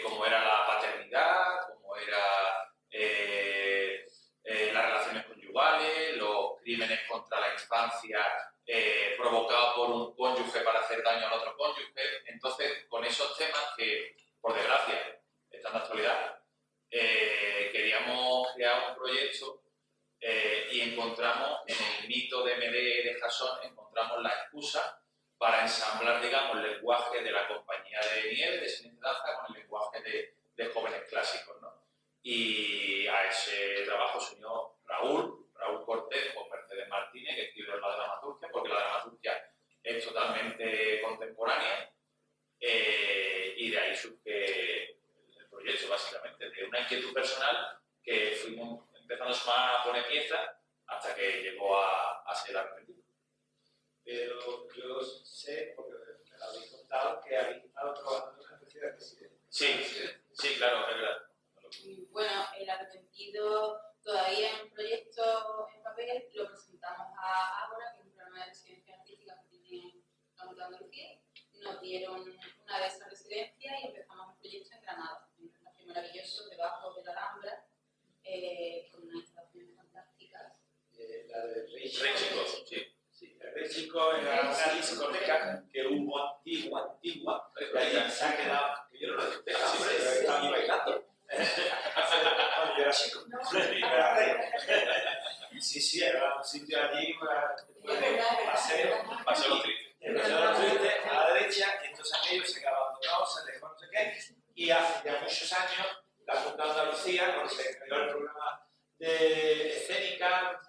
como era la paternidad, como era las relaciones conyugales, los crímenes contra la infancia provocados por un cónyuge para hacer daño al otro cónyuge. Entonces, con esos temas que, por desgracia, están de actualidad, queríamos crear un proyecto y encontramos en el mito de Medea de Jasón, encontramos la excusa para ensamblar, digamos, el lenguaje de la compañía de nieve, de cine y danza, con el lenguaje de jóvenes clásicos, ¿no? Y a ese trabajo se unió Raúl Cortés o Mercedes Martínez, que escribió la dramaturgia, porque la dramaturgia es totalmente contemporánea, y de ahí surge el proyecto, básicamente, de una inquietud personal que fuimos empezando a poner piezas hasta que llegó a ser arrepentido. pero yo sé, porque me lo habéis contado, que habéis estado trabajando en una especie de residencia. Sí, claro, es verdad. Bueno, el arrepentido todavía en un proyecto en papel lo presentamos a Ágora, que es un programa de residencia artística que tiene la Junta de Andalucía. Nos dieron una de esas residencias y empezamos un proyecto en Granada, en un espacio maravilloso debajo de la Alhambra, con unas instalaciones fantásticas. La de Rey Rey Chico, sí. Sí, el Rey Chico era una discoteca que hubo antigua, y ahí se ha quedado. Yo no lo dije, estaba ahí bailando. Cuando yo era chico. Era rey. Sí, era un sitio allí para paseo. Paseo los tristes. El paseo de los tristes a la derecha, y entonces aquello se quedó abandonado, se dejó no sé qué, y hace ya muchos años la Junta de Andalucía, cuando se creó el programa de escénica,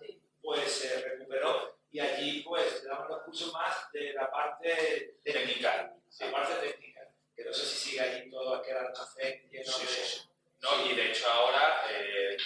pues se recuperó y allí pues se daban los cursos más de la parte técnica, la parte técnica, que no sé si sigue allí todo aquel almacén lleno de... No, y de hecho ahora, en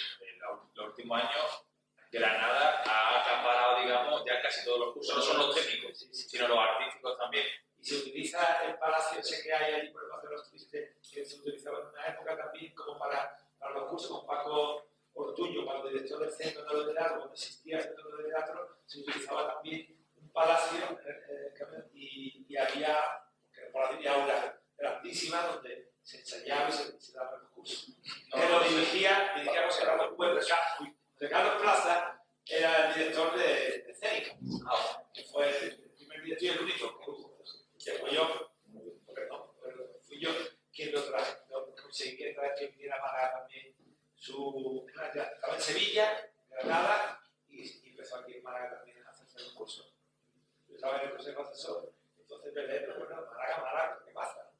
los últimos años, Granada ha acaparado, digamos, ya casi todos los cursos, no solo los técnicos, sino los artísticos también. Y se utiliza el palacio ese que hay allí por el Paseo de los Tristes, que se utilizaba en una época también como para los cursos, con Paco Ortuño, cuando director del Centro de Teatro, cuando existía el Centro de Teatro, se utilizaba también un palacio y había un palacio de aula grandísima donde se ensayaba y se daban los cursos. Que lo dirigía José Carlos Puebla, José Carlos Plaza era el director de escénica, que fue el primer director y el único que hubo. Después yo, fui yo quien lo traje, conseguí que viniera para también estaba en Sevilla, Granada, y empezó aquí en Málaga también a hacerse los cursos. Yo estaba en el consejo asesor, entonces pero bueno, Málaga, ¿qué pasa?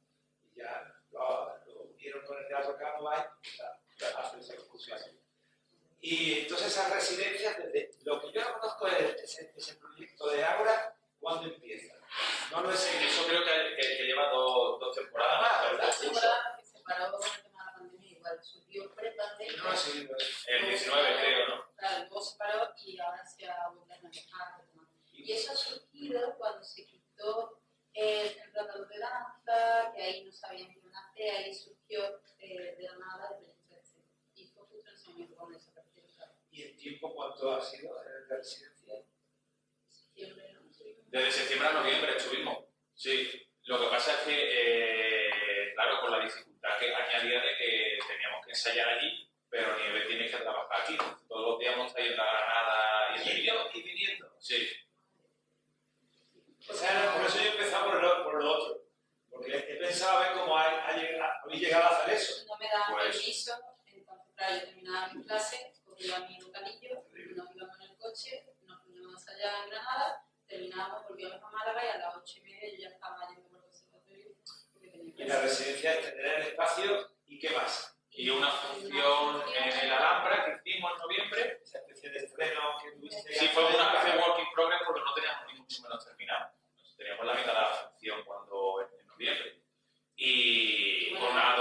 Y ya lo unieron con el Teatro Cánovas y a hacerse los cursos así. Y entonces esas residencias, desde lo que yo no conozco es ese proyecto de Ágora, ¿cuándo empieza? No lo he seguido. Eso creo que lleva dos temporadas más. La temporada que se paró con el tema de la pandemia, igual surgió pre-pandemia. No lo he seguido. El 19 creo, ¿no? Claro, luego se paró y ahora se ha vuelto a empezar. Y eso ha surgido cuando se quitó el Centro Andaluz de Danza, que ahí no sabían qué iban a hacer, ahí surgió de la nada el proyecto de escena. Y fue justo en ese momento cuando desapareció. ¿Y el tiempo cuánto ha sido de residencia? Septiembre, ¿no? Desde septiembre a noviembre estuvimos. Sí. Lo que pasa es que, claro, con la dificultad que añadía de que teníamos que ensayar allí, pero Nieves tiene que trabajar aquí. Todos los días hemos estado en la Granada Y viniendo. Sí. O sea, por eso yo he empezado por lo otro. Porque he pensado a ver cómo habéis llegado a hacer eso. No me daban Pues- permiso, entonces claro, yo terminaba mi clase, cogía mi localillo, nos íbamos en el coche, nos fuimos allá en Granada, terminábamos, volvíamos a Málaga y a las 8:30 yo ya estaba yendo por el conservatorio porque tenía Y la residencia es tener el espacio y qué más. Y una función en el Alhambra que hicimos en noviembre. Esa especie de estreno que tuviste. Sí, fue una especie de work in progress porque no teníamos ni mucho menos terminado. Teníamos la mitad de la función en noviembre. Y con una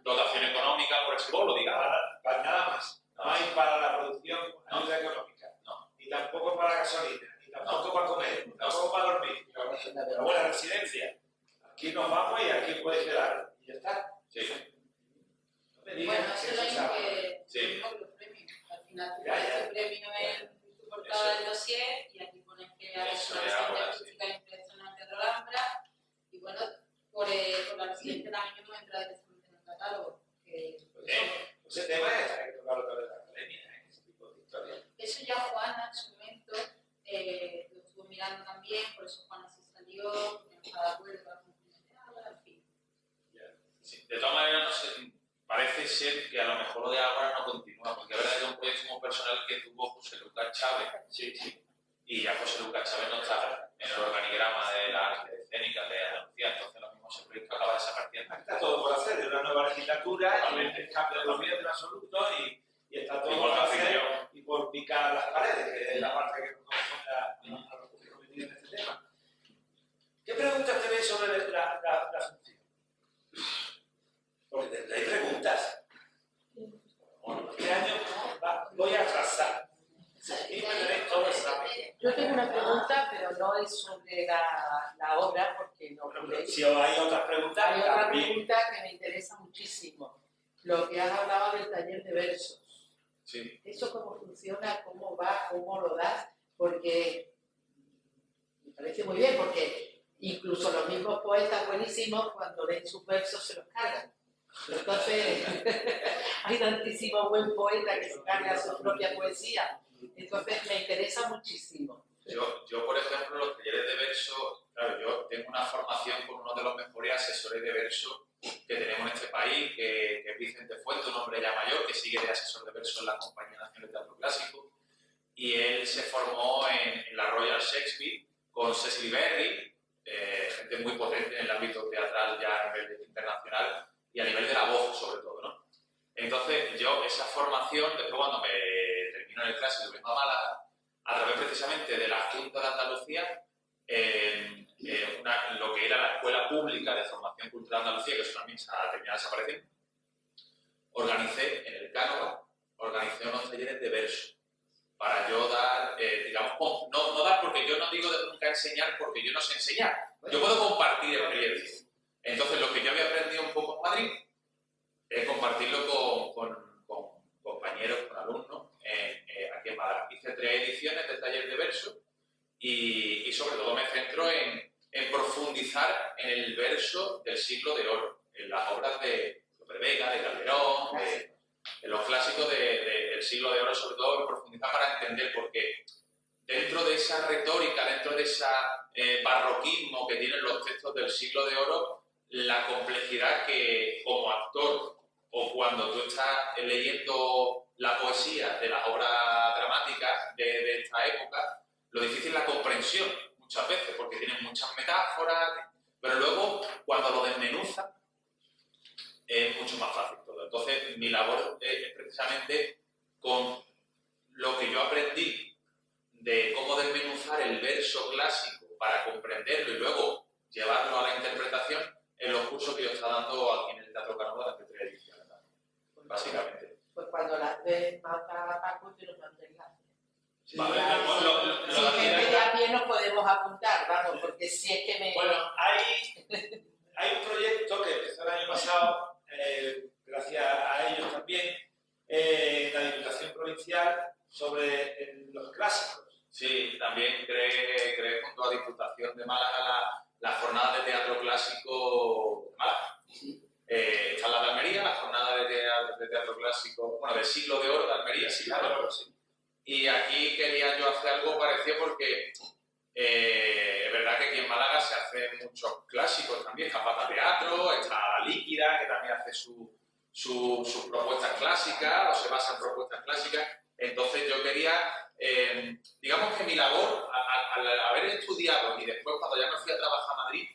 dotación económica por el pueblo, digamos. Para nada más. No hay para la producción ayuda económica. No. Ni tampoco para la gasolina, ni tampoco para comer, ni tampoco para dormir. Pero buena residencia. Aquí nos vamos y aquí puedes quedar. Y ya está. Sí. No me digas Bueno, eso es lo mismo que Sí. los premios. Al final tú Ya, pones ya. tu premio en tu portada del dossier y aquí pones que ha Eso hecho una es residencia ahora, artística impresa en el Teatro Alhambra. Y bueno, por la residencia también hemos entrado directamente en el catálogo. Que Ese tema es hay que tocarlo otra vez en la academia, ese tipo de historias. eso ya Juana en su momento lo estuvo mirando también, por eso Juana se salió, porque no estaba de acuerdo con la función de Ágora, en fin. Sí. De todas maneras, no sé, parece ser que a lo mejor lo de Ágora no continúa, porque es verdad que es un proyecto muy personal que tuvo José Lucas Chávez. Sí. Y ya José Lucas Chávez no está en el organigrama de las artes escénicas de Andalucía, entonces lo mismo ese proyecto acaba desapareciendo. Aquí está todo por hacer, de una nueva legislatura, y el cambio de gobierno en absoluto, y está todo Igual por que hacer, yo. y por picar las paredes, que es la parte que nos corresponde a los que cometido en este tema. ¿Qué preguntas tenéis sobre la función? Porque tendréis preguntas. Bueno, este año voy a atrasar. Y me tenéis todo el examen. Yo tengo una pregunta, pero no es sobre si hay otras preguntas, Hay otra también. pregunta que me interesa muchísimo. Lo que has hablado del taller de versos. Sí. ¿Eso cómo funciona? ¿Cómo va? ¿Cómo lo das? Porque me parece muy bien, porque incluso los mismos poetas buenísimos, cuando leen sus versos, se los cargan. Entonces, hay tantísimo buen poeta que se carga su propia poesía. Entonces, me interesa muchísimo. Yo, por ejemplo, los talleres de verso, claro, yo tengo una formación con uno de los mejores asesores de verso que tenemos en este país, que es Vicente Fuente, un hombre ya mayor, que sigue de asesor de verso en la Compañía Nacional de Teatro Clásico, y él se formó en la Royal Shakespeare con Cecil Berry, gente muy potente en el ámbito teatral ya a nivel internacional y a nivel de la voz, sobre todo, ¿no? Entonces, yo esa formación, después cuando me termino en el clásico y vengo a Málaga, a través precisamente de la Junta de Andalucía, lo que era la Escuela Pública de Formación Cultural de Andalucía, que eso también se ha terminado desapareciendo, organicé en el Cánova, organicé unos talleres de verso, para yo dar, digamos, no dar porque yo no digo de nunca enseñar porque yo no sé enseñar, yo puedo compartir experiencias. Entonces, lo que yo había aprendido un poco en Madrid es compartirlo con compañeros, con alumnos, aquí en Málaga. Hice 3 ediciones del taller de verso y sobre todo me centro en profundizar en el verso del siglo de oro, en las obras de Lope de Vega, de Calderón, en los clásicos del siglo de oro, sobre todo en profundizar para entender por qué dentro de esa retórica, dentro de ese barroquismo que tienen los textos del siglo de oro, la complejidad que como actor o cuando tú estás leyendo la poesía de las obras dramáticas de esta época, lo difícil es la comprensión muchas veces, porque tienen muchas metáforas, pero luego cuando lo desmenuzan es mucho más fácil todo. Entonces mi labor es precisamente con lo que yo aprendí de cómo desmenuzar el verso clásico para comprenderlo y luego llevarlo a la interpretación en los cursos que yo estoy dando aquí en el Teatro Cánova durante 3 ediciones, básicamente. Pues cuando las ves, mata a Paco y te lo manda enlace. Vale, Si gente de a pie nos podemos apuntar, vamos, porque si es que me... Bueno, hay un proyecto que empezó el año pasado, gracias a ellos también, en la Diputación Provincial, sobre los clásicos. Sí, también creé junto a la Diputación de Málaga la jornada de teatro clásico de Málaga. Está la de Almería, la jornada de teatro clásico, bueno, del siglo de oro de Almería, sí, claro. Y aquí quería yo hacer algo parecido porque es verdad que aquí en Málaga se hacen muchos clásicos también, Zapata Teatro, está La Líquida, que también hace sus propuestas clásicas, o se basa en propuestas clásicas. Entonces yo quería, digamos que mi labor, al haber estudiado y después cuando ya me fui a trabajar a Madrid,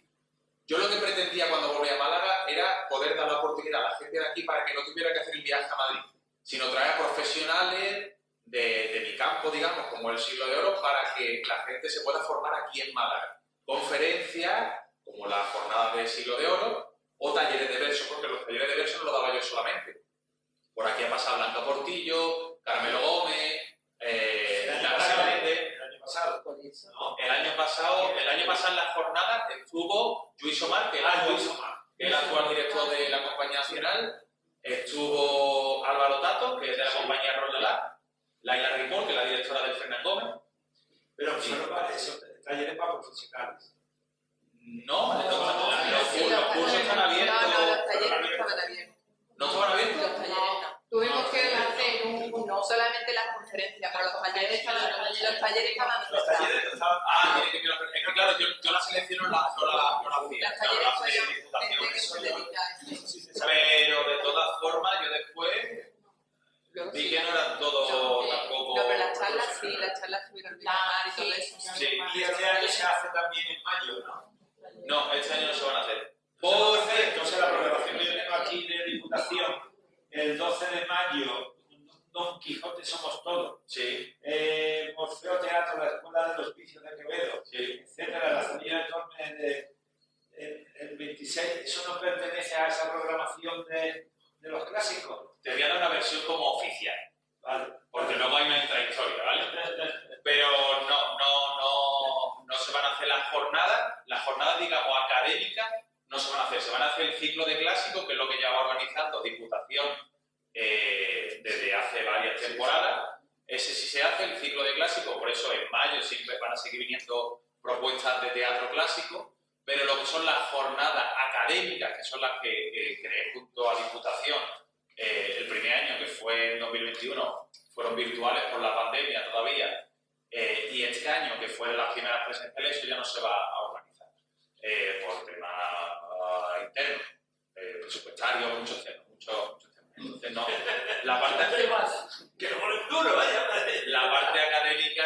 yo lo que pretendía cuando volví a Málaga era poder dar la oportunidad a la gente de aquí para que no tuviera que hacer el viaje a Madrid, sino traer a profesionales de mi campo, digamos, como el siglo de oro, para que la gente se pueda formar aquí en Málaga. Conferencias, como la jornada del siglo de oro, o talleres de verso, porque los talleres de verso no los daba yo solamente. Por aquí ha pasado Blanca Portillo, Carmelo Gómez, El año pasado. Por eso. ¿no? El año pasado en las jornadas estuvo Luis Omar, que es el actual director de la Compañía Nacional, estuvo Álvaro Tato, que es de la Compañía Roldalá, Laila Ripoll, que es la directora del Fernán Gómez. Pero solo para eso, talleres para profesionales. No, los cursos están abiertos. No, los talleres estaban abiertos. ¿No estaban abiertos? Los talleres no. Tuvimos que hacer no solamente las conferencias, pero los talleres estaban Los talleres estaban. Tiene que mirar. Es que claro, yo la selección no la hacía. Los talleres La de fueron gente que Diputación. se dedica a eso. Pero de todas formas, yo después Luego vi sí. que no eran todos tampoco. No, pero las charlas sí, las charlas tuvieron que llamar y todo eso. Sí. Y este año se hace también en mayo, ¿no? No, este año no se van a hacer. Entonces la programación que yo tengo aquí de Diputación, el 12 de mayo, Don Quijote Somos Todos, Sí, Morfeo Teatro, la Escuela de los Vicios de Quevedo, sí. etcétera, la Familia de Tormes el 26, ¿eso no pertenece a esa programación de los clásicos? Te voy a dar una versión como oficial, Vale. porque luego hay una intrahistoria, ¿vale? Pero no se van a hacer las jornadas, digamos, académicas, ciclo de clásicos, que es lo que lleva organizando Diputación desde hace varias temporadas. Ese sí se hace, el ciclo de clásicos, por eso en mayo siempre van a seguir viniendo propuestas de teatro clásico, pero lo que son las jornadas académicas, que son las que creé junto a Diputación, el primer año, que fue en 2021, fueron virtuales por la pandemia todavía, y este año, que fueron las primeras presenciales, eso ya no se va a organizar, por temas internos, presupuestarios, muchos temas. Entonces, no, la parte Que lo ponen duro, vaya. la parte académica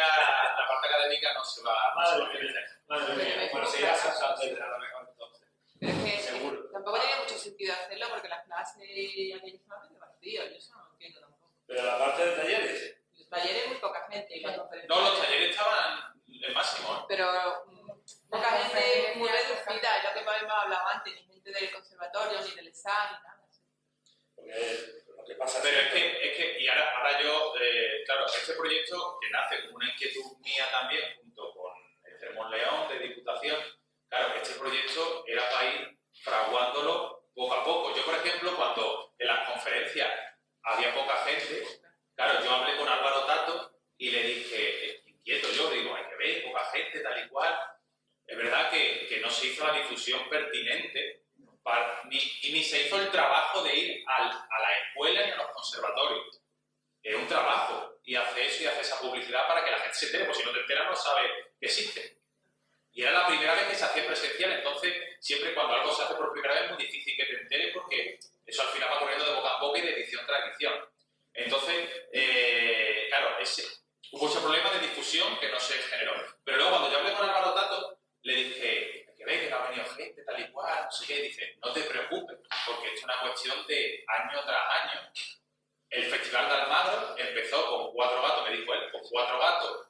no se va a organizar. Madre mía, bueno, se irá a lo mejor entonces. Pero es que Seguro. tampoco tiene mucho sentido hacerlo porque las clases aquí son de vacío, yo eso no lo entiendo tampoco. Pero la parte de talleres. Los talleres muy poca gente y las conferencias. No, los talleres estaban el máximo, ¿eh? Pero poca gente muy reducida, es lo que hemos hablado antes, ni gente del conservatorio, ni del ESA, ni nada. Porque lo que pasa Pero es que y ahora yo, claro, este proyecto que nace como una inquietud mía también, junto con el Sermón León de Diputación, claro, este proyecto era para ir fraguándolo poco a poco. Yo, por ejemplo, cuando en las conferencias había poca gente, claro, yo hablé con Álvaro Tato y le dije, inquieto yo, digo, hay que ver, poca gente, tal y cual. Es verdad que no se hizo la difusión pertinente ni se hizo el trabajo de ir a la escuela y a los conservatorios. Es un trabajo y hace eso y hace esa publicidad para que la gente se entere, porque si no te enteras no sabe que existe. Y era la primera vez que se hacía presencial, entonces siempre cuando algo se hace por primera vez es muy difícil que te enteres porque eso al final va corriendo de boca en boca y de edición tras edición. Entonces, claro, hubo ese problema de difusión que no se generó. Pero luego cuando yo hablé con Álvaro Tato, le dije, que ve que no ha venido gente, tal y cual, no sé qué, y dice, no te preocupes, porque esto es una cuestión de año tras año. El Festival de Almagro empezó con 4 gatos, me dijo él, con 4 gatos,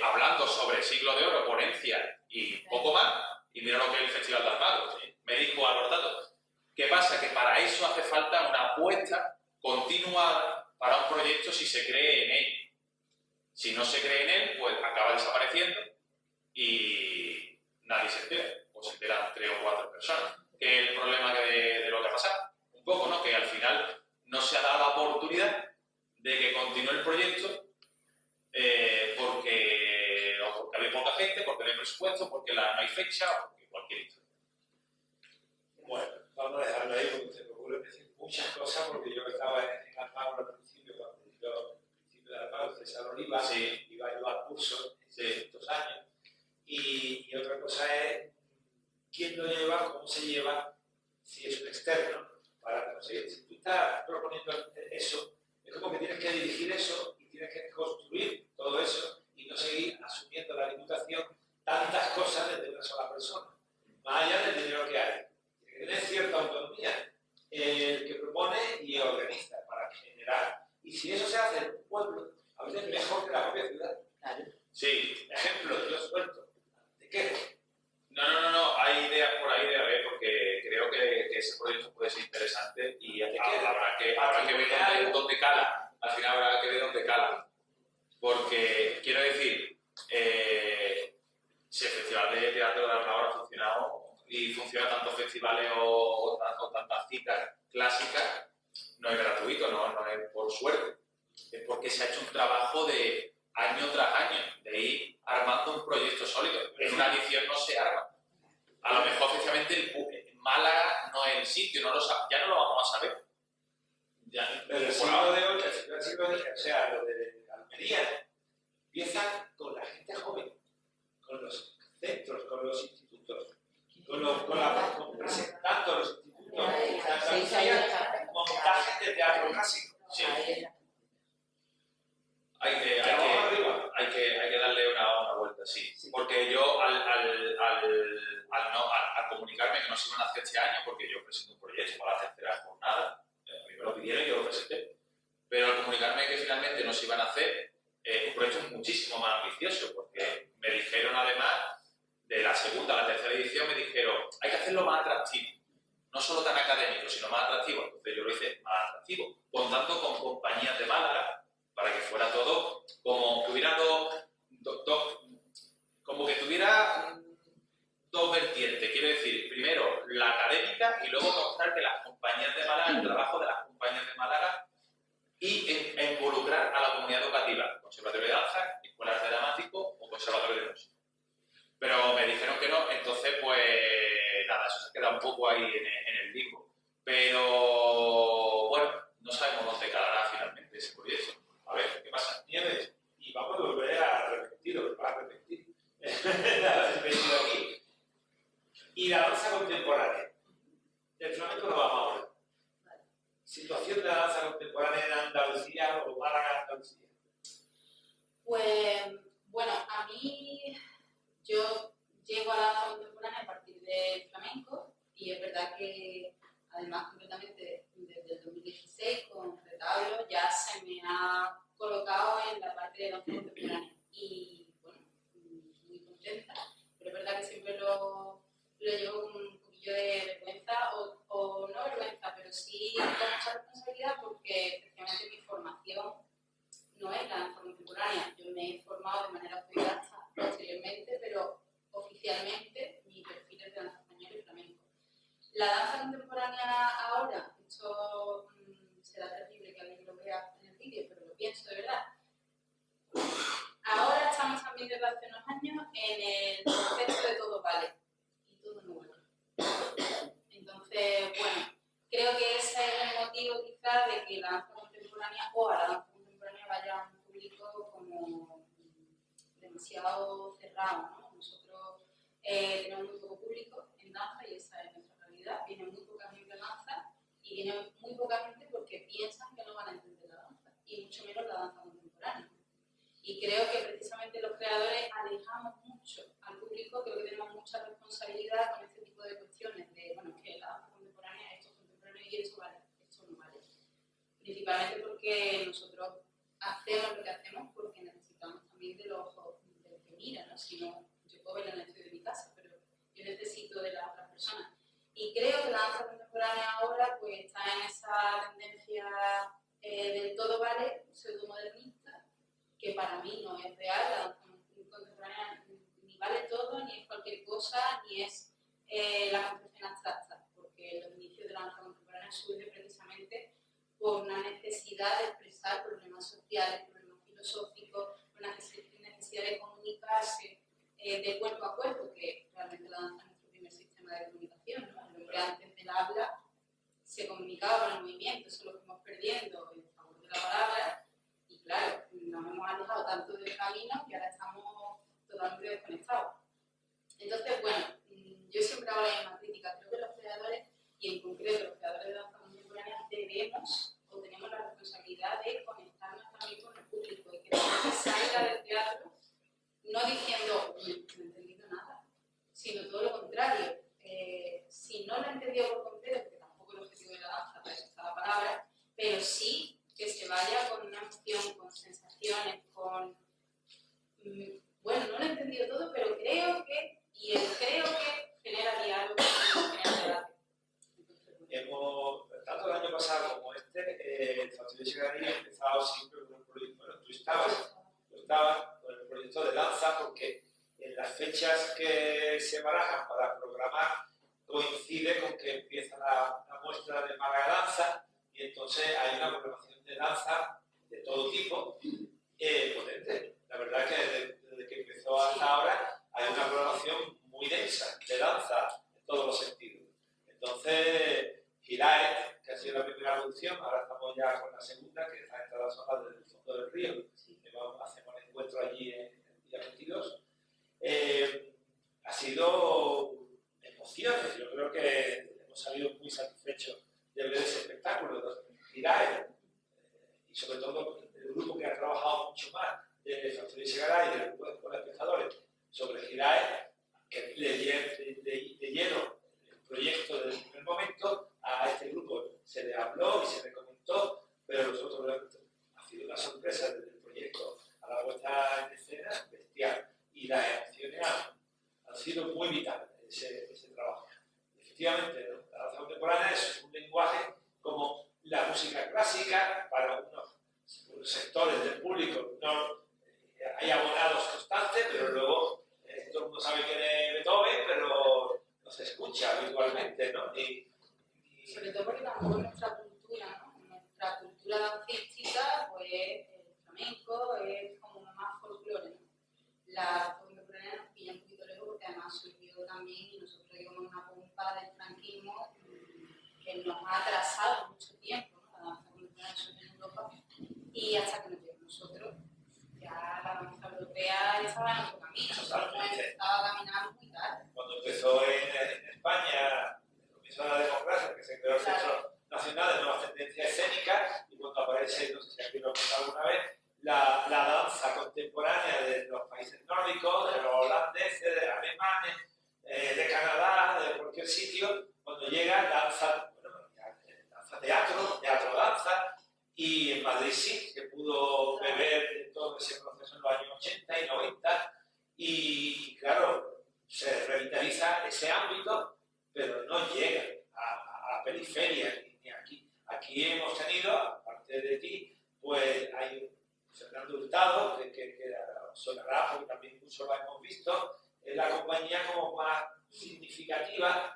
hablando sobre Siglo de Oro, ponencia y poco más, y mira lo que es el Festival de Almagro. Me dijo Álvaro Tato, ¿qué pasa? Que para eso hace falta una apuesta continuada para un proyecto si se cree en él. Si no se cree en él, pues acaba desapareciendo y nadie se entera, o se enteran 3 o 4 personas, que es el problema de lo que ha pasado, un poco, ¿no? Que al final no se ha dado la oportunidad de que continúe el proyecto porque hay poca gente, porque no hay presupuesto, porque no hay fecha, o porque cualquier historia. Bueno, vamos a dejarlo ahí porque se me ocurren decir muchas cosas, porque yo estaba en Almagro al principio, cuando yo al principio de Almagro, César Oliva, Sí. iba yo al curso Sí. estos años. Y otra cosa es quién lo lleva, cómo se lleva, si es un externo, para conseguir. Si tú estás proponiendo eso, es como que tienes que dirigir eso y tienes que construir todo eso y no seguir asumiendo la Diputación tantas cosas desde una sola persona, más allá del dinero que hay. Tiene que tener cierta autonomía el que propone y organiza para generar. Y si eso se hace en un pueblo, a veces es mejor que la propia ciudad. Claro. Sí. Ejemplo, yo suelto. ¿De qué? No, hay ideas por ahí de ver, porque creo que ese proyecto puede ser interesante y habrá que ver dónde cala. Al final habrá que ver dónde cala. Porque, quiero decir, si el Festival de Teatro de Almagro ha funcionado y funciona tantos festivales o tantas citas clásicas, no es gratuito, no es por suerte. Es porque se ha hecho un trabajo de año tras año, de ir armando un proyecto sólido. En una edición no se arma. A lo mejor, efectivamente, Málaga no es el sitio, ya no lo vamos a saber. Pero el siglo de hoy, el siglo de, o sea, lo de Almería, empieza con la gente joven, con los centros, con los institutos, presentando los institutos, montajes de teatro clásico. Sí. Ahí está. Hay que darle una vuelta, sí. Porque yo al comunicarme que no se iban a hacer este año, porque yo presenté un proyecto para la tercera jornada, a mí me lo pidieron y yo lo presenté, pero al comunicarme que finalmente no se iban a hacer, un proyecto muchísimo más ambicioso, porque me dijeron además, de la segunda a la tercera edición, me dijeron, hay que hacerlo más atractivo, no solo tan académico, sino más atractivo. Entonces yo lo hice más atractivo, contando con compañías de Málaga, para que fuera todo como que hubiera como que tuviera dos vertientes. Quiero decir, primero, la académica y luego mostrar que las compañías de Málaga, el trabajo de las compañías de Málaga y involucrar a la comunidad educativa, conservatorio de danza, escuelas de dramático o conservatorio de música. Pero me dijeron que no, entonces pues nada, eso se queda un poco ahí en el limbo. Pero bueno, no sabemos dónde quedará finalmente ese proyecto. A ver, ¿qué pasa? Nieves, y vamos a volver a repetir, lo que va a repetir. La repetido aquí. Y la danza contemporánea. Del flamenco no vamos ahora. Situación de la danza contemporánea en Andalucía o Málaga, Andalucía. Pues, bueno, a mí, yo llego a la danza contemporánea a partir del flamenco y es verdad que, además, concretamente desde el 2016, con Retablo, ya se me ha colocado en la parte de danza contemporánea. Y, bueno, muy contenta, pero es verdad que siempre lo llevo con un poquillo de vergüenza, o no vergüenza, pero sí con mucha responsabilidad porque, efectivamente, mi formación no es la danza contemporánea. Yo me he formado de manera autodidacta posteriormente, pero oficialmente mi perfil es de danza española y flamenco. La danza contemporánea ahora, esto será terrible que alguien lo vea en el vídeo, pero lo pienso de verdad. Ahora estamos también desde hace unos años en el concepto de todo vale y todo no vale. Entonces, bueno, creo que ese es el motivo quizás de que la danza contemporánea o a la danza contemporánea vaya a un público como demasiado cerrado, ¿no? Nosotros tenemos muy poco público en danza y esa es nuestra realidad. Viene muy poca gente a danza y viene muy poca gente porque piensan que no van a entender la danza y mucho menos la danza contemporánea. Y creo que precisamente los creadores alejamos mucho al público, creo que tenemos mucha responsabilidad con este tipo de cuestiones de, bueno, es que la danza contemporánea, esto es contemporáneo y esto vale, esto no vale. Principalmente porque nosotros hacemos lo que hacemos porque necesitamos también de los ojos del que mira, ¿no? Si no, yo puedo ver en el estudio de mi casa, pero yo necesito de las otras personas. Y creo que la danza contemporánea ahora pues está en esa tendencia del todo vale, pseudomodernista, que para mí no es real. La danza contemporánea ni vale todo, ni es cualquier cosa, ni es la concepción abstracta, porque los inicios de la danza contemporánea surgen precisamente por una necesidad de expresar problemas sociales, problemas filosóficos, una necesidad de comunicarse de cuerpo a cuerpo, que realmente la danza es nuestro primer sistema de comunicación, ¿no? Lo que antes del habla se comunicaba con el movimiento, eso lo fuimos perdiendo en favor de la palabra, y claro, nos hemos alejado tanto del camino que ahora estamos totalmente desconectados. Entonces, bueno, yo siempre hago la misma crítica. Creo que los creadores, y en concreto los creadores de danza contemporánea, debemos o tenemos la responsabilidad de conectarnos también con el público y que la gente salga del teatro no diciendo, no he entendido nada, sino todo lo contrario. Si no lo he entendido por completo, porque tampoco es el objetivo de la danza, para eso está la palabra, pero sí que se vaya con una emoción, con sensaciones, con... Bueno, no lo he entendido todo, pero creo que, y el creo que genera diálogo, genera debate. Hemos, tanto el año pasado como este, el Festival de Segarra ha empezado siempre con un proyecto. Bueno, tú estabas con el proyecto de danza, porque en las fechas que se barajan para programar coincide con que empieza la muestra de Málaga Danza y entonces hay una programación de danza de todo tipo potente. La verdad es que desde que empezó hasta ahora hay una programación muy densa de danza en todos los sentidos. Entonces, Giraet, que ha sido la primera producción, ahora estamos ya con la segunda, que está en todas las zonas del fondo del río, que hacemos el encuentro allí en el día 22. Ha sido emociones. Yo creo que hemos salido muy satisfechos de ver ese espectáculo de Giraet, y sobre todo el grupo que ha trabajado mucho más de Factoría Segarra y del grupo de escuelas pensadores sobre Giraet, que le lleno el proyecto desde el primer momento. A este grupo se le habló y se le comentó, pero nosotros realmente ha sido una sorpresa desde el proyecto a la puesta en escena bestial, y las emociones han sido muy vitales ese trabajo. Efectivamente, la danza contemporánea es un lenguaje como la música clásica para unos sectores del público. No, hay abonados constantes, pero luego todo el mundo sabe quién es Beethoven, pero no se escucha habitualmente, ¿no? Sobre todo porque tampoco nuestra cultura, ¿no? Nuestra cultura dancística, pues el flamenco es como más folclore, ¿no? La contemporánea nos pilla un poquito lejos porque además surgió también y nosotros llevamos una pompa del franquismo que nos ha atrasado mucho tiempo, ¿no? La danza contemporánea surgió en Europa y hasta que nos llegó a nosotros ya la danza europea estaba en otro camino, nosotros estaba caminando muy tarde. Cuando empezó en España, comenzó la democracia, que se creó el Centro Nacional de Nuevas Tendencias Escénicas, y cuando aparece, no sé si aquí lo he contado alguna vez, la danza contemporánea de los países nórdicos, de los holandeses, de los alemanes, de Canadá, de cualquier sitio, cuando llega danza, bueno, danza teatro danza, y en Madrid sí, se pudo beber de todo ese proceso en los años 80 y 90, y claro, se revitaliza ese ámbito, pero no llega a periferia ni aquí. Aquí hemos tenido, aparte de ti, pues hay Fernando Hurtado, que sonará porque también mucho lo hemos visto, es la compañía como más significativa,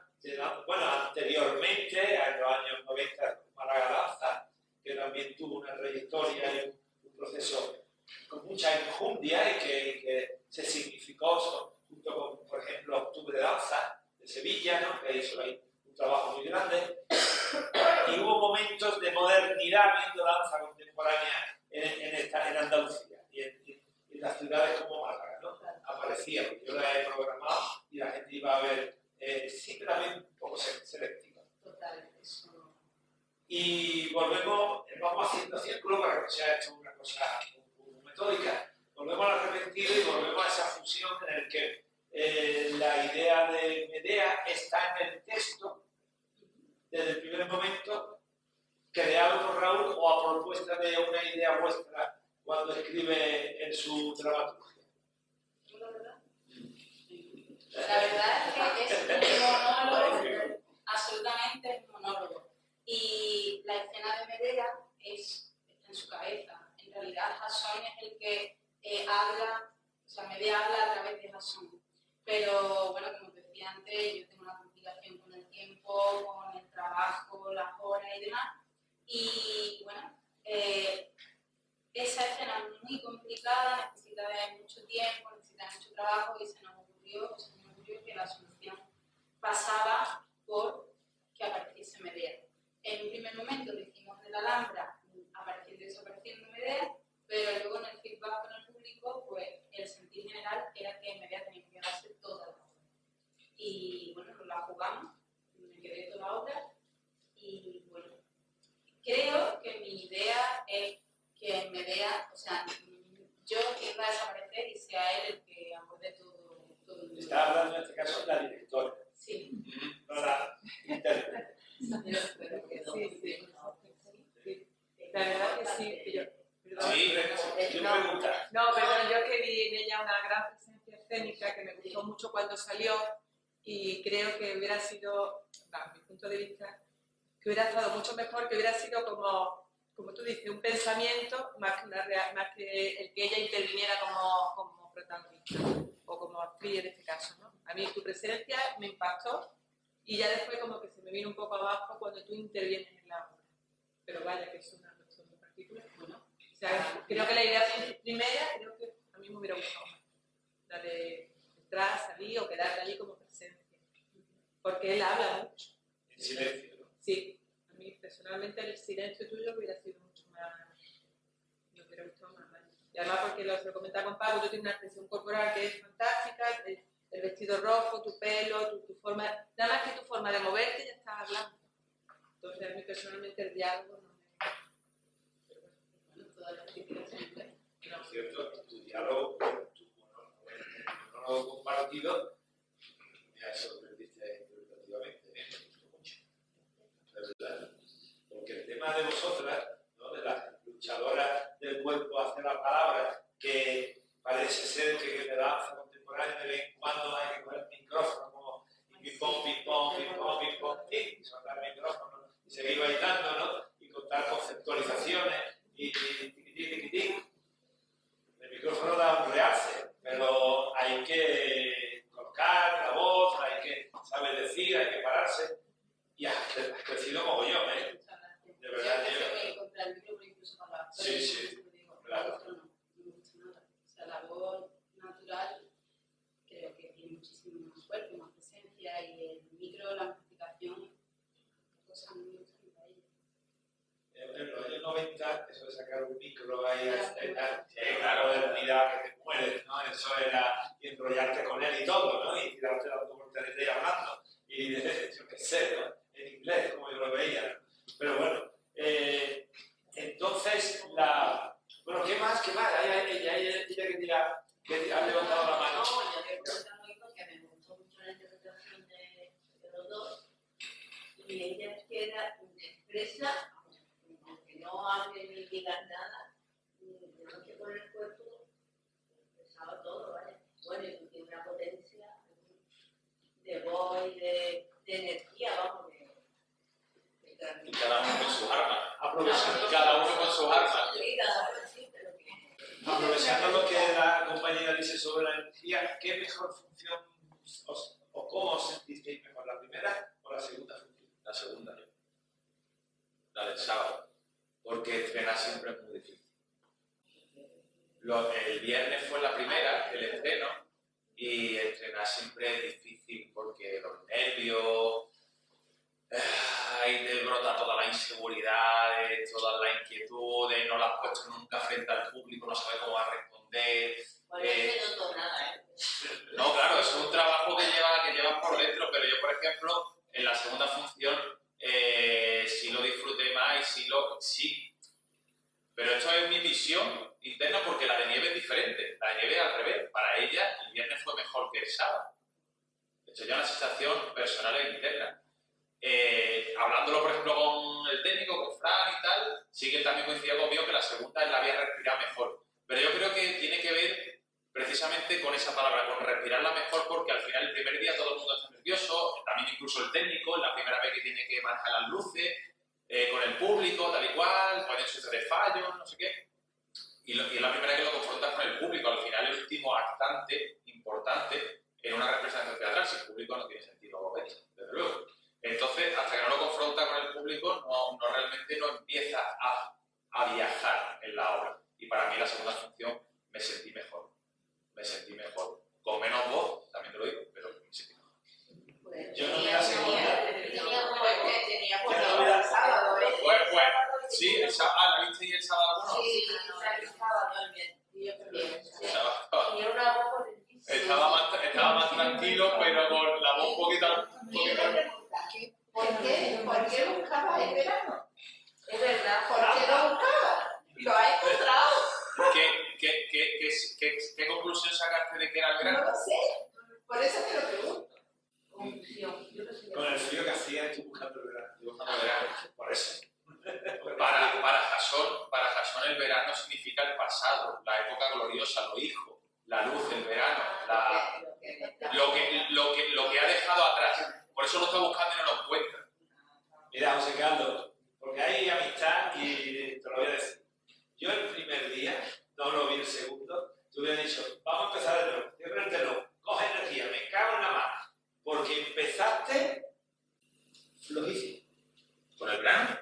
bueno, anteriormente, en los años 90, Málaga Danza, que también tuvo una trayectoria y un proceso con mucha enjundia y que se significó junto con, por ejemplo, Octubre de Danza de Sevilla, ¿no? Que hizo ahí un trabajo muy grande. Y hubo momentos de modernidad viendo danza contemporánea en Andalucía y en las ciudades como Málaga, ¿no? Aparecía, porque yo la he programado y la gente iba a ver, siempre también un poco selectiva. Total, eso. Y volvemos, vamos haciendo círculo para que no sea esto una cosa metódica. Volvemos al arrepentido y volvemos a esa fusión en el que la idea de Medea está en el texto desde el primer momento, creado por Raúl o a propuesta de una idea vuestra cuando escribe en su dramaturgia. La verdad es que es un monólogo, absolutamente es un monólogo. Y la escena de Medea está en su cabeza. En realidad, Jasón es el que habla, o sea, Medea habla a través de Jasón. Pero, bueno, como te decía antes, yo tengo una complicación con el tiempo, con el trabajo, las horas y demás. Y, bueno, esa escena es muy complicada, necesita de mucho tiempo, necesita de mucho trabajo y se nos ocurrió que la solución pasaba por que apareciese Medea. En un primer momento lo hicimos en la Alhambra, apareciendo y desapareciendo Medea, pero luego en el feedback con el público, pues el sentir general era que Medea tenía que quedarse toda la obra. Y bueno, nos la jugamos, me quedé toda la obra y bueno, creo que mi idea es que Medea, o sea, yo iba a desaparecer y sea él el que aborde todo el Está hablando en este caso la directora, sí. no la intérprete. Sí. La verdad que sí, que yo... Perdón. Sí, yo pregunta. No, perdón, yo que vi en ella una gran presencia escénica que me gustó mucho cuando salió y creo que hubiera sido, a mi punto de vista, que hubiera estado mucho mejor, que hubiera sido como tú dices, un pensamiento más que el que ella interviniera como protagonista o como actriz en este caso, ¿no? A mí tu presencia me impactó y ya después como que se me vino un poco abajo cuando tú intervienes en la obra. Pero vaya, que es una cuestión muy particular. Bueno, o sea, creo que la idea primera, creo que a mí me hubiera gustado más. La de entrar, salir o quedarte allí como presencia. Porque él habla mucho. En silencio, ¿no? Sí, a mí personalmente el silencio tuyo hubiera sido mucho más... Me hubiera gustado más. ¿Vale? Y además porque lo comentaba con Pablo, tú tienes una expresión corporal que es fantástica, el vestido rojo, tu pelo, tu forma... Nada más que tu forma de moverte ya estás hablando. Entonces a mí personalmente el diálogo no me... Pero bueno, todas las críticas siempre... No es cierto, tu diálogo, tu monólogo compartido, me sorprendiste interpretativamente, me gustó mucho, de verdad. Porque el tema de vosotras, ¿no? De las luchadoras del cuerpo hacia la palabra, que parece ser que la danza contemporánea de vez en cuando hay que coger el micrófono como ping-pong, ping-pong, ping-pong, ping-pong, y soltar el micrófono y seguir bailando, ¿no? Y contar conceptualizaciones y tiqui-tiqui-tiqui. El micrófono da un realce, pero hay que colocar la voz, hay que saber decir, hay que pararse y has crecido servido mogollón, ¿eh? Muchas gracias. De verdad, Yo tío. empecé contra el micro, pero incluso para las Sí, sí, digo, claro. esto no me gusta nada. O sea, la voz natural creo que tiene muchísimo más cuerpo, más presencia, y el micro, la amplificación, cosas muy gustan para ella. En los años 90, eso de sacar un micro ahí, Claro. claro, de unidad que te mueres, ¿no? Eso era y enrollarte con él y todo, ¿no? Y tirarte dando por TNT y hablando. Y yo qué sé, ¿no? En inglés, como yo lo veía, ¿no? Pero bueno, entonces, bueno, ¿qué más? Ella que diga, que ha levantado la mano. No, yo le pregunto muy porque me gustó mucho la interpretación de los dos. Y ella queda expresa, aunque no hable ni diga nada, no que con el cuerpo expresaba todo, ¿vale? Bueno, y tiene una potencia de voz y de energía, vamos, de transmitir. Y cada uno con sus armas. Aprovechando, Cada uno con sus armas. Sí, cada uno sí, pero que... aprovechando lo que la compañera dice sobre la energía, ¿qué mejor función o cómo os sentisteis mejor, la primera o la segunda función? La segunda, yo. La del sábado. Porque estrenar siempre es muy difícil. El viernes fue la primera, el estreno, y estrenar siempre es difícil porque los nervios, ahí te brota toda la inseguridad, todas las inquietudes, no la has puesto nunca frente al público, no sabes cómo va a responder. Bueno, no se notó nada, ¿eh? No, claro, es un trabajo que llevas por dentro, pero yo, por ejemplo, en la segunda función sí lo disfruté más y sí. Pero esto es mi visión interna porque la de Nieve es diferente. La de Nieve es al revés. Para ella, el viernes fue mejor que el sábado. De hecho, ya una sensación personal e interna. Hablándolo, por ejemplo, con el técnico, con Fran y tal, sí que él también coincidía conmigo que la segunda la había respirado mejor. Pero yo creo que tiene que ver precisamente con esa palabra, con respirarla mejor, porque al final el primer día todo el mundo está nervioso, también incluso el técnico, la primera vez que tiene que manejar las luces, con el público, tal y cual, pueden suceder fallos, no sé qué. Y es la primera vez que lo confrontas con el público, al final el último actante importante en una representación teatral, si el público no tiene sentido ver, desde luego. Entonces, hasta que no lo confronta con el público, realmente no empieza a viajar en la obra. Y para mí la segunda función me sentí mejor. Con menos voz, también te lo digo, pero me sentí mejor. Yo no vi la segunda. Tenía Yo no vi la sábado, ¿eh? Pues, sí, el sábado, ¿la viste y el sábado alguno? Sí, el sábado también. Y yo también. El sábado. Tenía una voz potentísima. Estaba más tranquilo, pero con la voz un poquito... ¿Por qué buscaba el verano? Es verdad. ¿Por qué lo buscaba? Lo ha encontrado. ¿Qué conclusión sacaste de que era el No verano? lo sé. Por eso te lo pregunto. Confusión. Yo no sé. Con el frío que hacía, estoy buscando el verano. Estoy buscando el verano. Por eso. Para Jasón el verano significa el pasado, la época gloriosa, lo hijo, la luz, el verano, lo que ha dejado atrás. Por eso lo está buscando y no lo encuentra. Mira, José Carlos, porque hay amistad y te lo voy a decir. Yo el primer día, no lo vi el segundo, te hubiera dicho, vamos a empezar de nuevo, cierra el telón, coge energía, me cago en la mano. Porque empezaste flojísimo. ¿Con el verano?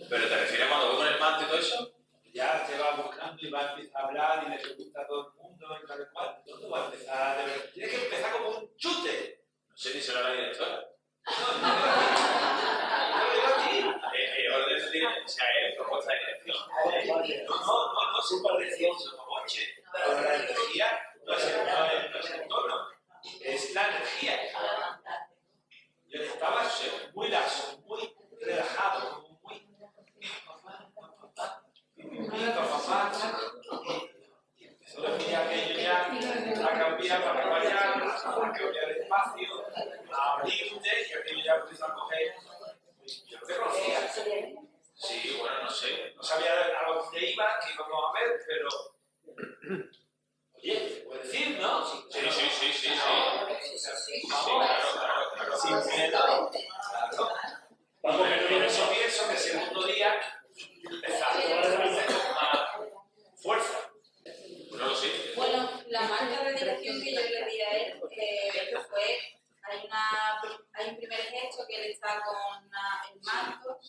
¿Pero te refieres cuando voy con el manto y todo eso? Ya te va buscando y va a empezar a hablar y le pregunta a todo el mundo y tal cual. ¿Dónde va a empezar? De verdad? Tienes que empezar como un chute. No sé ni si era la directora. No, digo a ti. Orden de dirección, o sea, propuesta de dirección. No, súper delicioso, como coche. Pero la energía no es el tono, es la energía. Yo estaba muy lazo, muy relajado, muy eso lo que aquello ya a cambiar para caballar, a cambiar el espacio, a abrirte y aquello ya empieza a coger. Yo no te conocía. Sí, bueno, no sé. No sabía a lo que iba, que íbamos a ver, pero. Oye, se puede decir, ¿no? Sí. Vamos que él está con el manto,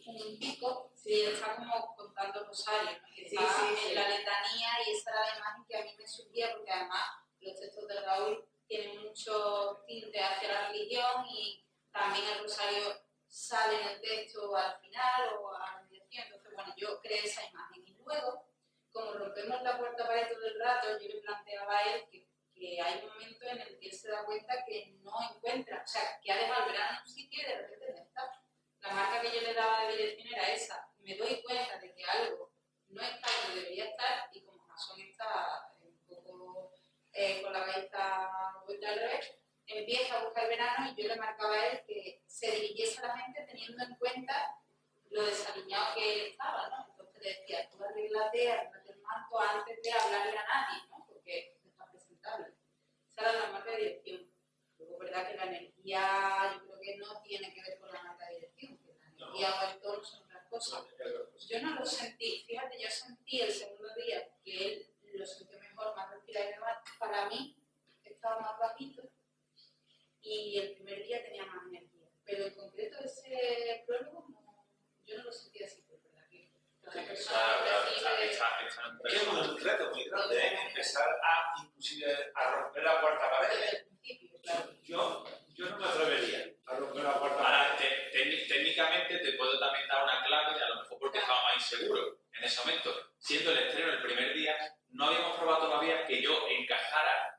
un pico, y él está como contando rosarios, ¿no? Y está en la letanía, y esa era la imagen que a mí me surgía, porque además los textos de Raúl tienen mucho tinte hacia la religión y también el rosario sale en el texto al final o a la mediación. Entonces, bueno, yo creé esa imagen. Y luego, como rompemos la cuarta pared todo el rato, yo le planteaba a él que hay un momento en el que él se da cuenta que no encuentra, o sea, que ha dejado el verano en un sitio y de repente no está. La marca que yo le daba de dirección era esa. Me doy cuenta de que algo no está donde debería estar y como Jason está un poco con la cabeza vuelta al revés, empieza a buscar verano y yo le marcaba a él que se dirigiese a la gente teniendo en cuenta lo desaliñado que él estaba, ¿no? Entonces le decía, tú arréglate el manto antes de hablarle a nadie, ¿no? Porque no está presentable. Esa era la marca de dirección. Luego, verdad que la energía, yo creo que no tiene que ver con la marca de dirección, que la energía o el tono son otras cosas. Yo no lo sentí, fíjate, yo sentí el segundo día que él lo sintió mejor, más respirado y demás. Para mí estaba más bajito y el primer día tenía más energía. Pero en concreto ese prólogo yo no lo sentí así, pero verdad que cada persona Es un reto muy grande, ¿eh? Empezar a, inclusive, a romper la cuarta pared. desde el principio, claro. Yo no me atrevería a romper la cuarta Ahora, pared. técnicamente te puedo también dar una clave, a lo mejor porque estaba más inseguro en ese momento. Siendo el estreno el primer día, no habíamos probado todavía que yo encajara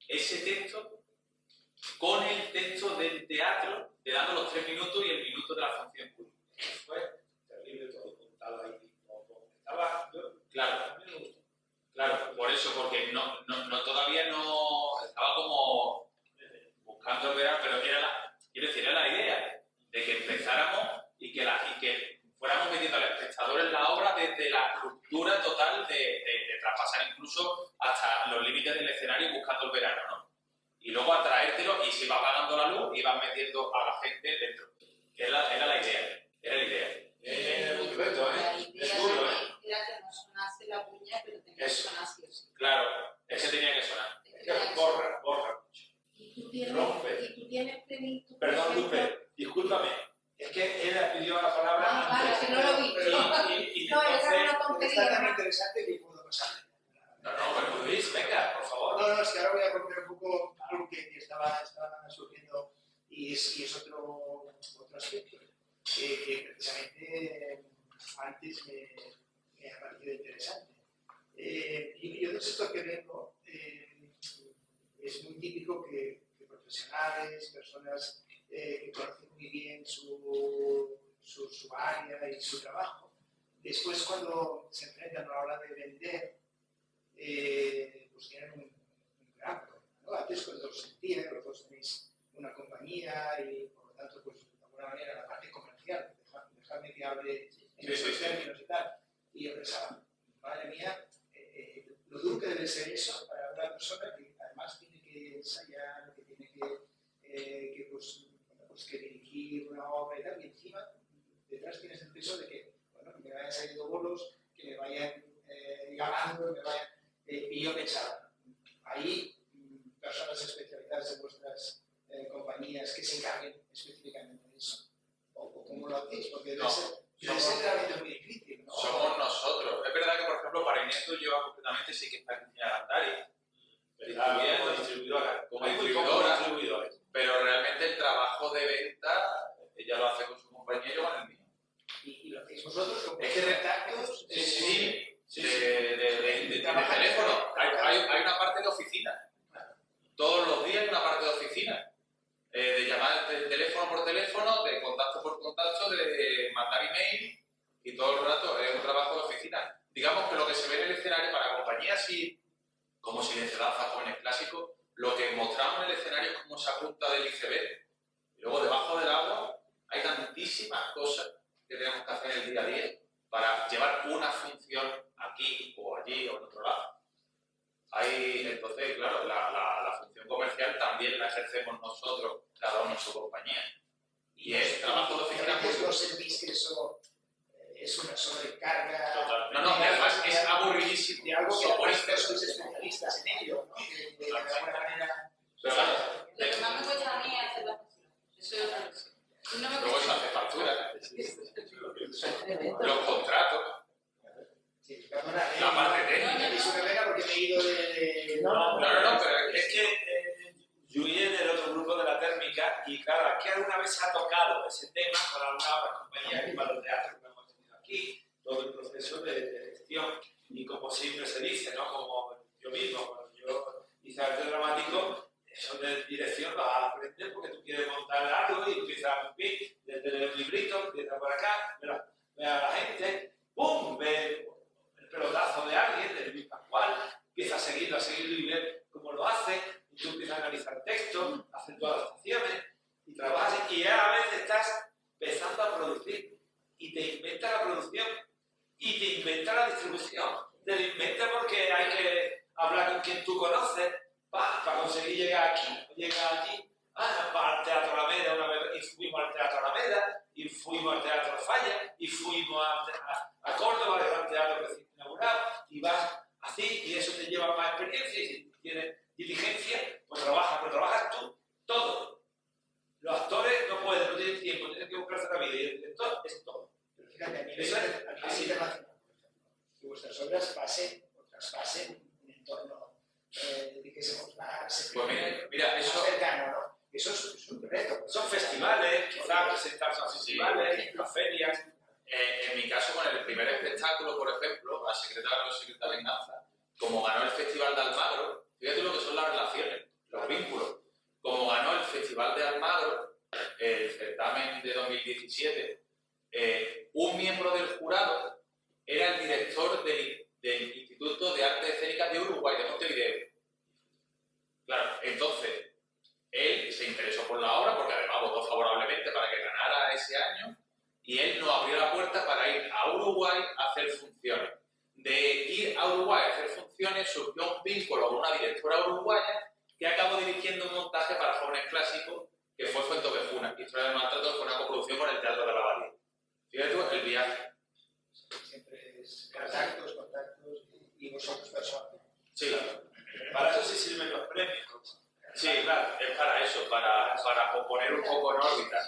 ese texto con el texto del teatro, de dando los 3 minutos y el minuto de la función pública. Fue terrible todo contado ahí. Estaba, Claro, a mí me gustó. claro, por eso, porque todavía no estaba como buscando el verano, pero quiero decir, era la idea de que empezáramos y que fuéramos metiendo al espectador en la obra desde la ruptura total de traspasar incluso hasta los límites del escenario buscando el verano, ¿no? Y luego atraértelo y se iba apagando la luz y ibas metiendo a la gente dentro. Que era la idea, era la idea. Un reto, La ¿eh? idea Es duro, ¿eh? también era que no sonase la puña, pero tenía que sonar sí o sí. Claro, ese tenía que sonar. Es que borra mucho. Rompe. ¿Y tú tienes previsto? Perdón, Lupe, discúlpame. Es que él pidió la palabra Vale, antes. que no lo vi. Y No, era entonces... una Está tontería. tan interesante que puedo pasar. Bueno, Luis, venga, por favor. No, es que ahora voy a romper un poco algo que estaba surgiendo y es otro aspecto que precisamente antes me ha parecido interesante. Y yo de esto que vengo, es muy típico que profesionales, personas que conocen muy bien su área y su trabajo, después cuando se enfrentan a la hora de vender, pues tienen un gran problema, ¿no? Antes cuando los sentía, los dos tenéis una compañía y por lo tanto, pues de alguna manera la parte comercial, dejadme que hable en esos términos y tal. Y yo pensaba, madre mía, lo duro que debe ser eso para una persona que además tiene que ensayar, que tiene que dirigir una obra y tal, y encima detrás tienes el peso de que, bueno, que me vayan saliendo bolos, que me vayan llamando, que me vayan... y yo pensaba, hay personas especializadas en vuestras compañías que se encarguen específicamente de eso. ¿O cómo lo hacéis? Porque debe ser realmente muy difícil, ¿no? Somos nosotros. Es verdad que, por ejemplo, para Inesto lleva concretamente sí que está Cristina Gantari. Como distribuidora. Como distribuidora. Pero realmente el trabajo de venta, ella lo hace con su compañía y yo con el mío. ¿Y lo hacéis vosotros con Es que contactos? De teléfono. Hay una parte de oficina. Todos los días hay una parte de oficina. De llamar de teléfono por teléfono, de contacto por contacto, de mandar email y todo el rato es un trabajo de oficina. Digamos que lo que se ve en el escenario para compañías así, como si les danza jóvenes clásicos, lo que mostramos en el escenario es como esa punta del iceberg. Y luego debajo del agua hay tantísimas cosas que tenemos que hacer en el día a día para llevar una función aquí o allí o en otro lado. Entonces, claro, la función comercial también la ejercemos nosotros, cada uno en su compañía. Y es trabajo de oficina. ¿A veces no sentís que eso es una sobrecarga? Total. No, además es aburridísimo. De algo que Soporista. sois especialistas en ello, ¿no? Que de alguna manera... Pero claro, Lo que más me cuesta a mí es hacer la función. Eso es otra cosa. No me Luego eso hace factura. Los contratos, Sí, perdona, la parte técnica. eso me pega porque me he ido de... No, pero Es que Lluís es del otro grupo de la térmica y claro, aquí alguna vez se ha tocado ese tema para algunas otras compañías y para los teatros que hemos tenido aquí, todo el proceso de gestión. Y como siempre se dice, ¿no? Como yo mismo, cuando yo hice arte dramático, eso de dirección lo vas a aprender porque tú quieres montar algo y empiezas a tener un librito, empiezas por acá, ve a la gente, ¡pum! Ve el pelotazo de alguien, de Luis Pascual, empieza a seguirlo y ver cómo lo hace, y tú empiezas a analizar textos, hacer tus adaptaciones, y trabajas, y ya a veces estás empezando a producir, y te inventa la producción, y te inventa la distribución, te lo inventa porque hay que hablar con quien tú conoces, para conseguir llegar aquí, llegar allí, para al Teatro Alameda una vez, y fuimos al Teatro Alameda, y fuimos al Teatro Falla, y fuimos a Córdoba, que era un teatro recién inaugurado, y vas así, y eso te lleva más experiencia, y si tienes diligencia, pues trabajas tú, todo. Los actores no pueden, no tienen tiempo, tienen que buscarse la vida, y el director es todo. Pero fíjate, a nivel Eso es internacional, por ejemplo, que vuestras obras pasen o traspasen un entorno dijésemos, más mira, eso... cercano, ¿no? Eso es un reto. Son festivales, quizás presentarse a festivales, Sí. las ferias. En mi caso, con el primer espectáculo, por ejemplo, La secreta de los secretos de venganza, como ganó el Festival de Almagro, fíjate lo que son las relaciones, los vínculos. Como ganó el Festival de Almagro, el certamen de 2017, un miembro del jurado era el director del Instituto de Artes Escénicas de Uruguay, de Montevideo. Claro, entonces, él se interesó por la obra porque además votó favorablemente para que ganara ese año y él nos abrió la puerta para ir a Uruguay a hacer funciones. De ir a Uruguay a hacer funciones surgió un vínculo con una directora uruguaya que acabó dirigiendo un montaje para jóvenes clásicos que fue Fuentovejuna, Historia del Maltrato, fue una coproducción con el Teatro de la Bahía. Fíjate tú, el viaje. Siempre es contactos y vosotros personas. Sí, Para eso sí sirven los premios. sí, claro, es para eso, para poner un poco en órbita.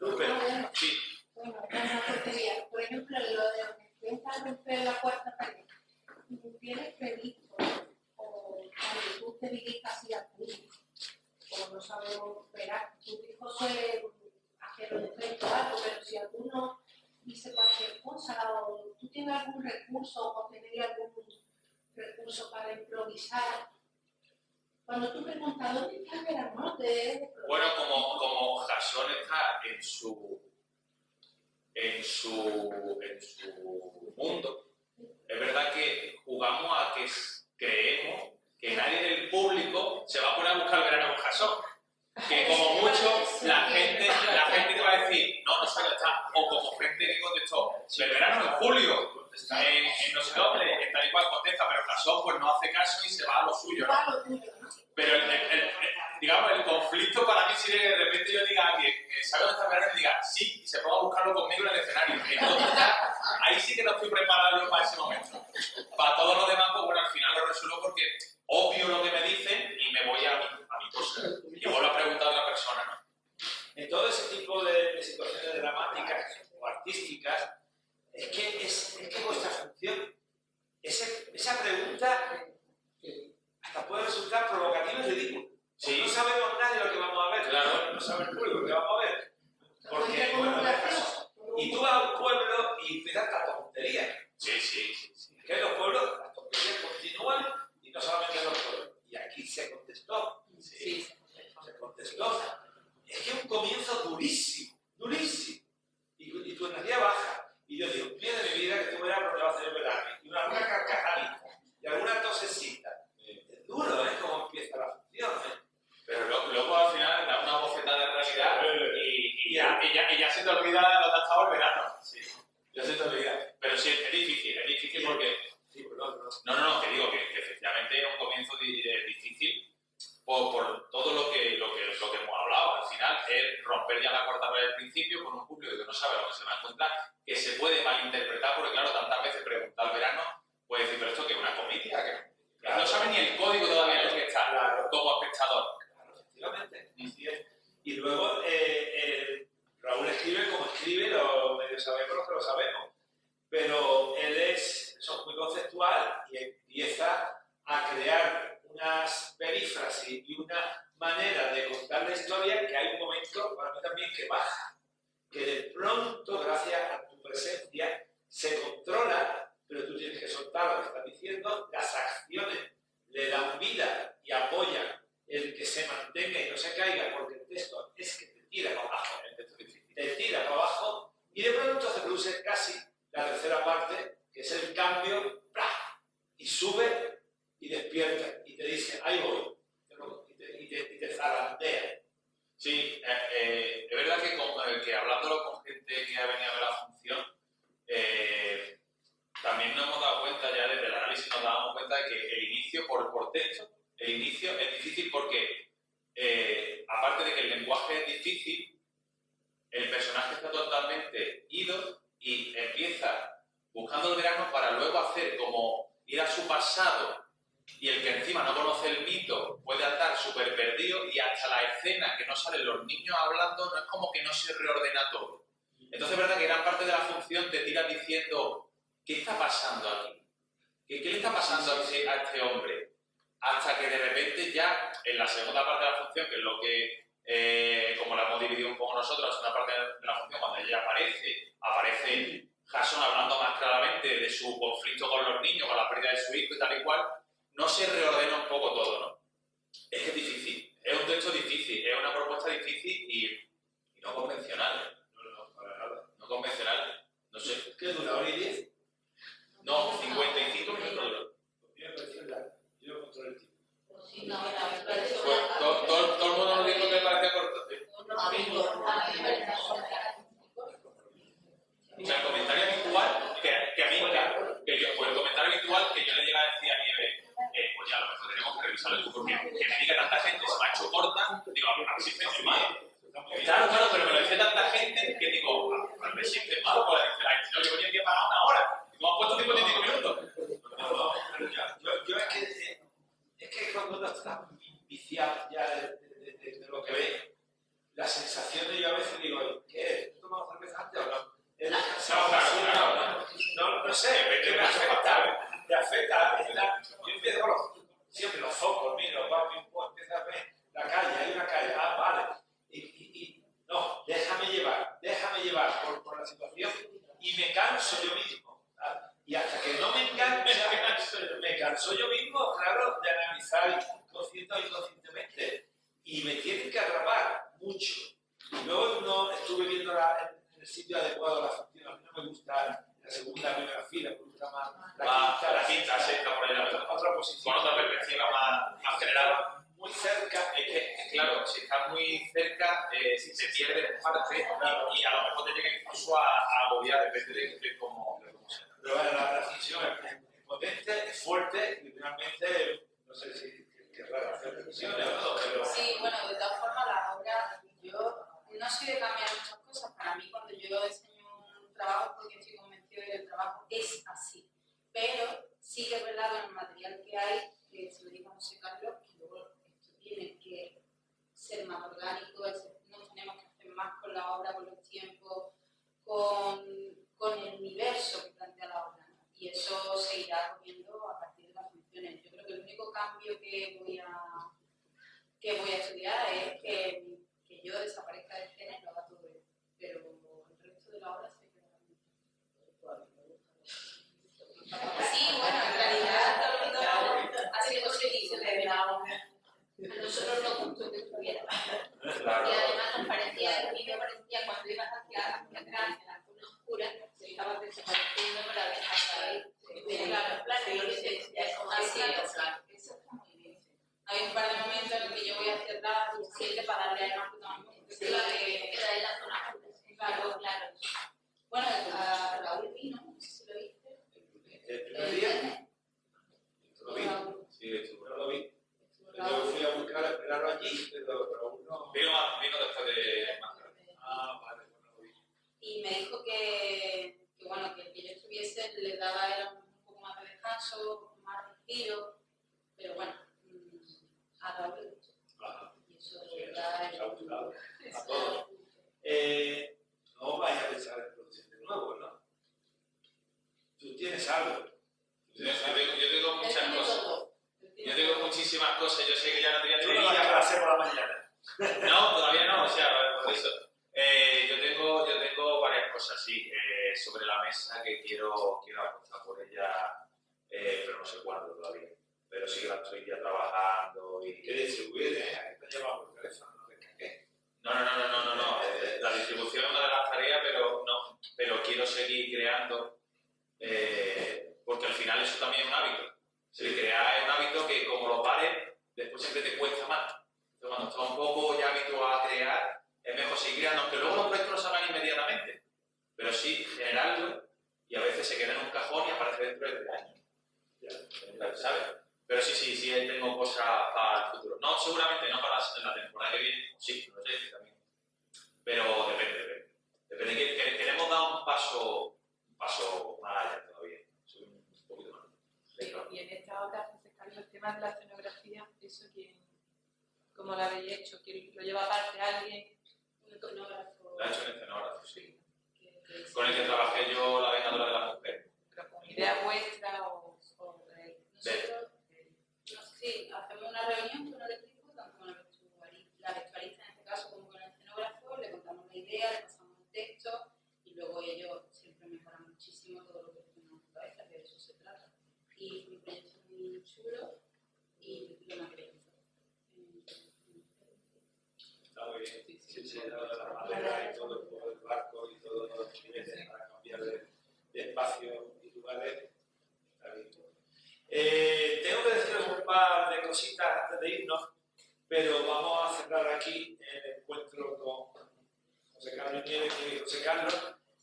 Lupe, Sí. Bueno, una tontería. Por ejemplo, lo de que intenta romper la cuarta pared. ¿Tienes previsto o cuando tú te dirijas hacia el público? O no sabemos esperar. Tu hijo suele hacer un efecto o algo, pero si alguno dice cualquier cosa o tú tienes algún recurso o tendrías algún recurso para improvisar. Cuando tú preguntas, ¿dónde está el granote? Bueno, como Jason está en su mundo, es verdad que jugamos a que creemos que nadie del público se va a poner a buscar el verano con Jason. Que como mucho la gente te va a decir, no sé dónde está. O como gente que contestó, el verano en julio, en no sé dónde, en tal y cual contesta, pero Jason pues no hace caso y se va a lo suyo, ¿no? Pero digamos, el conflicto para mí sería que de repente yo diga que sabe dónde está el verano y diga sí, y se ponga a buscarlo conmigo en el escenario. Entonces ya, ahí sí que no estoy preparado yo para ese momento. Para todo lo demás, pues bueno, al final lo resuelvo porque obvio lo que me dicen y me voy a mi cosa. Y vuelvo a preguntar a otra persona, ¿no? en todo ese tipo de situaciones dramáticas o artísticas, es que vuestra función, esa pregunta hasta puede resultar provocativa y ridícula. Sí. No sabemos nada de lo que vamos a ver, Claro. no sabe el público lo que vamos a ver. Porque, bueno, y tú vas a un pueblo y empiezas a tonterías. Sí. Que en los pueblos las tonterías continúan y no solamente en los pueblos. Y aquí se contestó. Sí. Se contestó. Es que es un comienzo durísimo, durísimo. Y tu energía baja. Y yo digo, mira de mi vida que tú verás lo que va a hacer el verano. Y alguna carcajadita. Y alguna tosecita. Es duro, ¿eh? Cómo empieza la función, ¿eh? Pero luego al final da una bofetada de realidad y ya se te olvida dónde ha estado el verano. Sí. Ya se te olvida. Pero sí, es difícil porque... Sí, perdón. No, que digo que efectivamente era un comienzo difícil por todo lo que hemos hablado. Al final es romper ya la cuarta pared del principio con un público que no sabe lo que se va a encontrar, que se puede malinterpretar porque claro, tantas veces preguntar al verano, puede decir, pero esto que es una comedia, que no sabe ni el código todavía en el que está, como espectador. Claro, efectivamente. pero eso es muy conceptual y empieza a crear unas perífrasis y una manera de contar la historia que hay un momento, para mí también, que baja, que de pronto, gracias a tu presencia, se controla, pero tú tienes que soltar lo que estás diciendo, las acciones le dan vida y apoyan el que se mantenga y no se caiga, porque el texto es que te tira para abajo, el texto es difícil, te tira para abajo, y de pronto se produce casi la tercera parte, que es el cambio, ¡plá! Y sube y despierta, y te dice, ahí voy, y te zarandea. Sí, es verdad que hablándolo con gente que ha venido a ver la función, también nos hemos dado cuenta ya desde el análisis, nos dábamos cuenta de que el inicio por texto, el inicio es difícil porque, aparte de que el lenguaje es difícil, el personaje está totalmente ido y empieza buscando el verano para luego hacer como ir a su pasado, y el que encima no conoce el mito puede andar súper perdido, y hasta la escena que no salen los niños hablando no es como que no se reordena todo. Entonces es verdad que gran parte de la función te tira diciendo ¿qué está pasando aquí? ¿Qué le está pasando a este hombre? Hasta que de repente ya en la segunda parte de la función, que es lo que, como la hemos dividido un poco nosotros, la segunda parte de la función, cuando ella aparece Jason hablando más claramente de su conflicto con los niños, con la pérdida de su hijo y tal y cual, no se reordena un poco todo, ¿no? Es que es difícil, es un texto difícil, es una propuesta difícil y no convencional. No convencional, no sé. ¿Qué dura? ¿Hora y 10? No, 55 minutos duró. Yo me pareció largo, yo no controlo el tiempo. No, me parece Pues, todo el mundo nos dijo que me parecía corto. O sea, el comentario habitual que a mí, el comentario habitual que yo le llega a decir a Nieve, pues ya a lo mejor tenemos que revisarlo, porque que me diga tanta gente se me ha hecho corta, digo, a ver si estoy mal. Claro, pero me lo dice tanta gente que digo, a ver si estoy mal, pues no, yo venía aquí a pagar una hora, y me has puesto 55 minutos. Yo es que cuando uno está viciado ya de lo que ve, la sensación de yo a veces digo, ¿qué? ¿Tú tomas cerveza antes o no? No sé, que me afecta. Yo empiezo con siempre los focos, mira, empiezo a ver la calle, hay una calle, vale. Y no, déjame llevar por la situación y me canso yo mismo. Y hasta que no me engancha, me canso yo mismo, claro, de analizar consciente o inconscientemente. Y me tienen que atrapar mucho. Y luego no estuve viendo en el sitio adecuado la función. A mí no me gusta la segunda, primera fila, me gusta más La quinta, sexta, por ahí otra posición. Con otra perspectiva más general. Muy cerca. Es que, claro, si estás muy cerca, si se pierde parte y a lo mejor te llega incluso a agobiar, depende de cómo sea. Pero bueno, la función es potente, es fuerte y finalmente, no sé si querrá hacer reflexiones o no, pero... Sí, bueno, de todas formas, la obra, yo no soy de cambiar muchas cosas. Para mí, cuando yo diseño un trabajo, porque estoy convencido de que el trabajo es así. Pero sí que es verdad con el material que hay, que se lo dijo José Carlos, que luego esto tiene que ser más orgánico, no tenemos que hacer más con la obra, con los tiempos, con el universo que plantea la obra, ¿no? Y eso se irá comiendo a partir de las funciones. Yo creo que el único cambio que voy a estudiar es que yo desaparezca de escena y lo haga todo él. Pero el resto de la obra se queda. Sí, bueno, en realidad todo el mundo ha sido positivo de la obra. A nosotros nos gustó que estuviera. Y además nos parecía, a mí me parecía cuando ibas hacia atrás, en la zona oscura, se estaba desapareciendo para dejar ahí. Claro, así es, claro. Eso está muy bien. Hay un par de momentos en los que yo voy hacia atrás y siempre para darle a más protagonismo. Sí, que queda en la zona oscura. Claro. Bueno, a Raúl vino, no sé si lo viste. ¿El primer día? ¿Lo vi? Sí, de hecho, no lo vi. Yo fui a buscar, a esperarlo allí, pero aún no... Vino después de más tarde. Vale, bueno, lo vi. Y me dijo que bueno, que el que yo estuviese le daba era un poco más de descanso, más respiro, pero bueno, a Raúl le gustó. Y eso ya ha gustado a todos. No vais a pensar en producción de nuevo, ¿no? cosas, sí, sobre la mesa que quiero apostar por ella, pero no sé cuándo todavía. Pero sí que la estoy ya trabajando y... Que distribuir, Esto lleva por teléfono, no descargué. No. La distribución es una de las tareas, pero quiero seguir creando, porque al final eso también es un hábito. Si crear es un hábito que como lo pares, después siempre te cuesta más. Entonces, cuando estás un poco ya habituado a crear, es mejor seguir creando, aunque luego los proyectos no salgan inmediatamente, pero sí generarlo y a veces se queda en un cajón y aparece dentro de 3 años. ¿Sabes? Pero sí, tengo cosas para el futuro. No, seguramente no para la temporada que viene, sí, no sé, también. Pero depende. Queremos dar un paso más allá todavía, subir un poquito más. Y en esta otra, José Carlos, el tema de la escenografía, eso ¿cómo lo habéis hecho? ¿Quién lo lleva aparte alguien? Un iconógrafo. La he hecho un escenógrafo, sí. que- Con el que trabajé yo la Vengadora de la Mujer. ¿Pero con idea vuestra o de Nosotros, sí, hacemos una reunión con el equipo, tanto con la vestuarista en este caso como con el escenógrafo, le contamos la idea, le pasamos el texto y luego ellos siempre mejoran muchísimo todo lo que tenemos en la cabeza, que de eso se trata. Y fue un proyecto muy chulo y lo materializó. Está muy bien. Sí, la madera y todo, el barco y todo lo que viene para cambiar de espacio y lugares. Está bien. Tengo que deciros un par de cositas antes de irnos, pero vamos a cerrar aquí el encuentro con José Carlos Nieves y José Carlos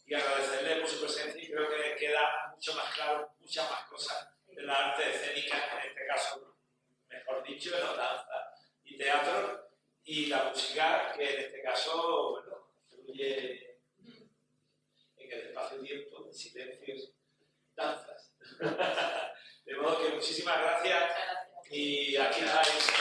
y agradecerle por su presencia y creo que queda mucho más claro muchas más cosas de la arte escénica, en este caso, mejor dicho, de la danza y teatro, y la música, que en este caso, bueno, fluye en el espacio-tiempo, en silencios, danzas. De modo que muchísimas gracias Muchas gracias. y aquí estáis.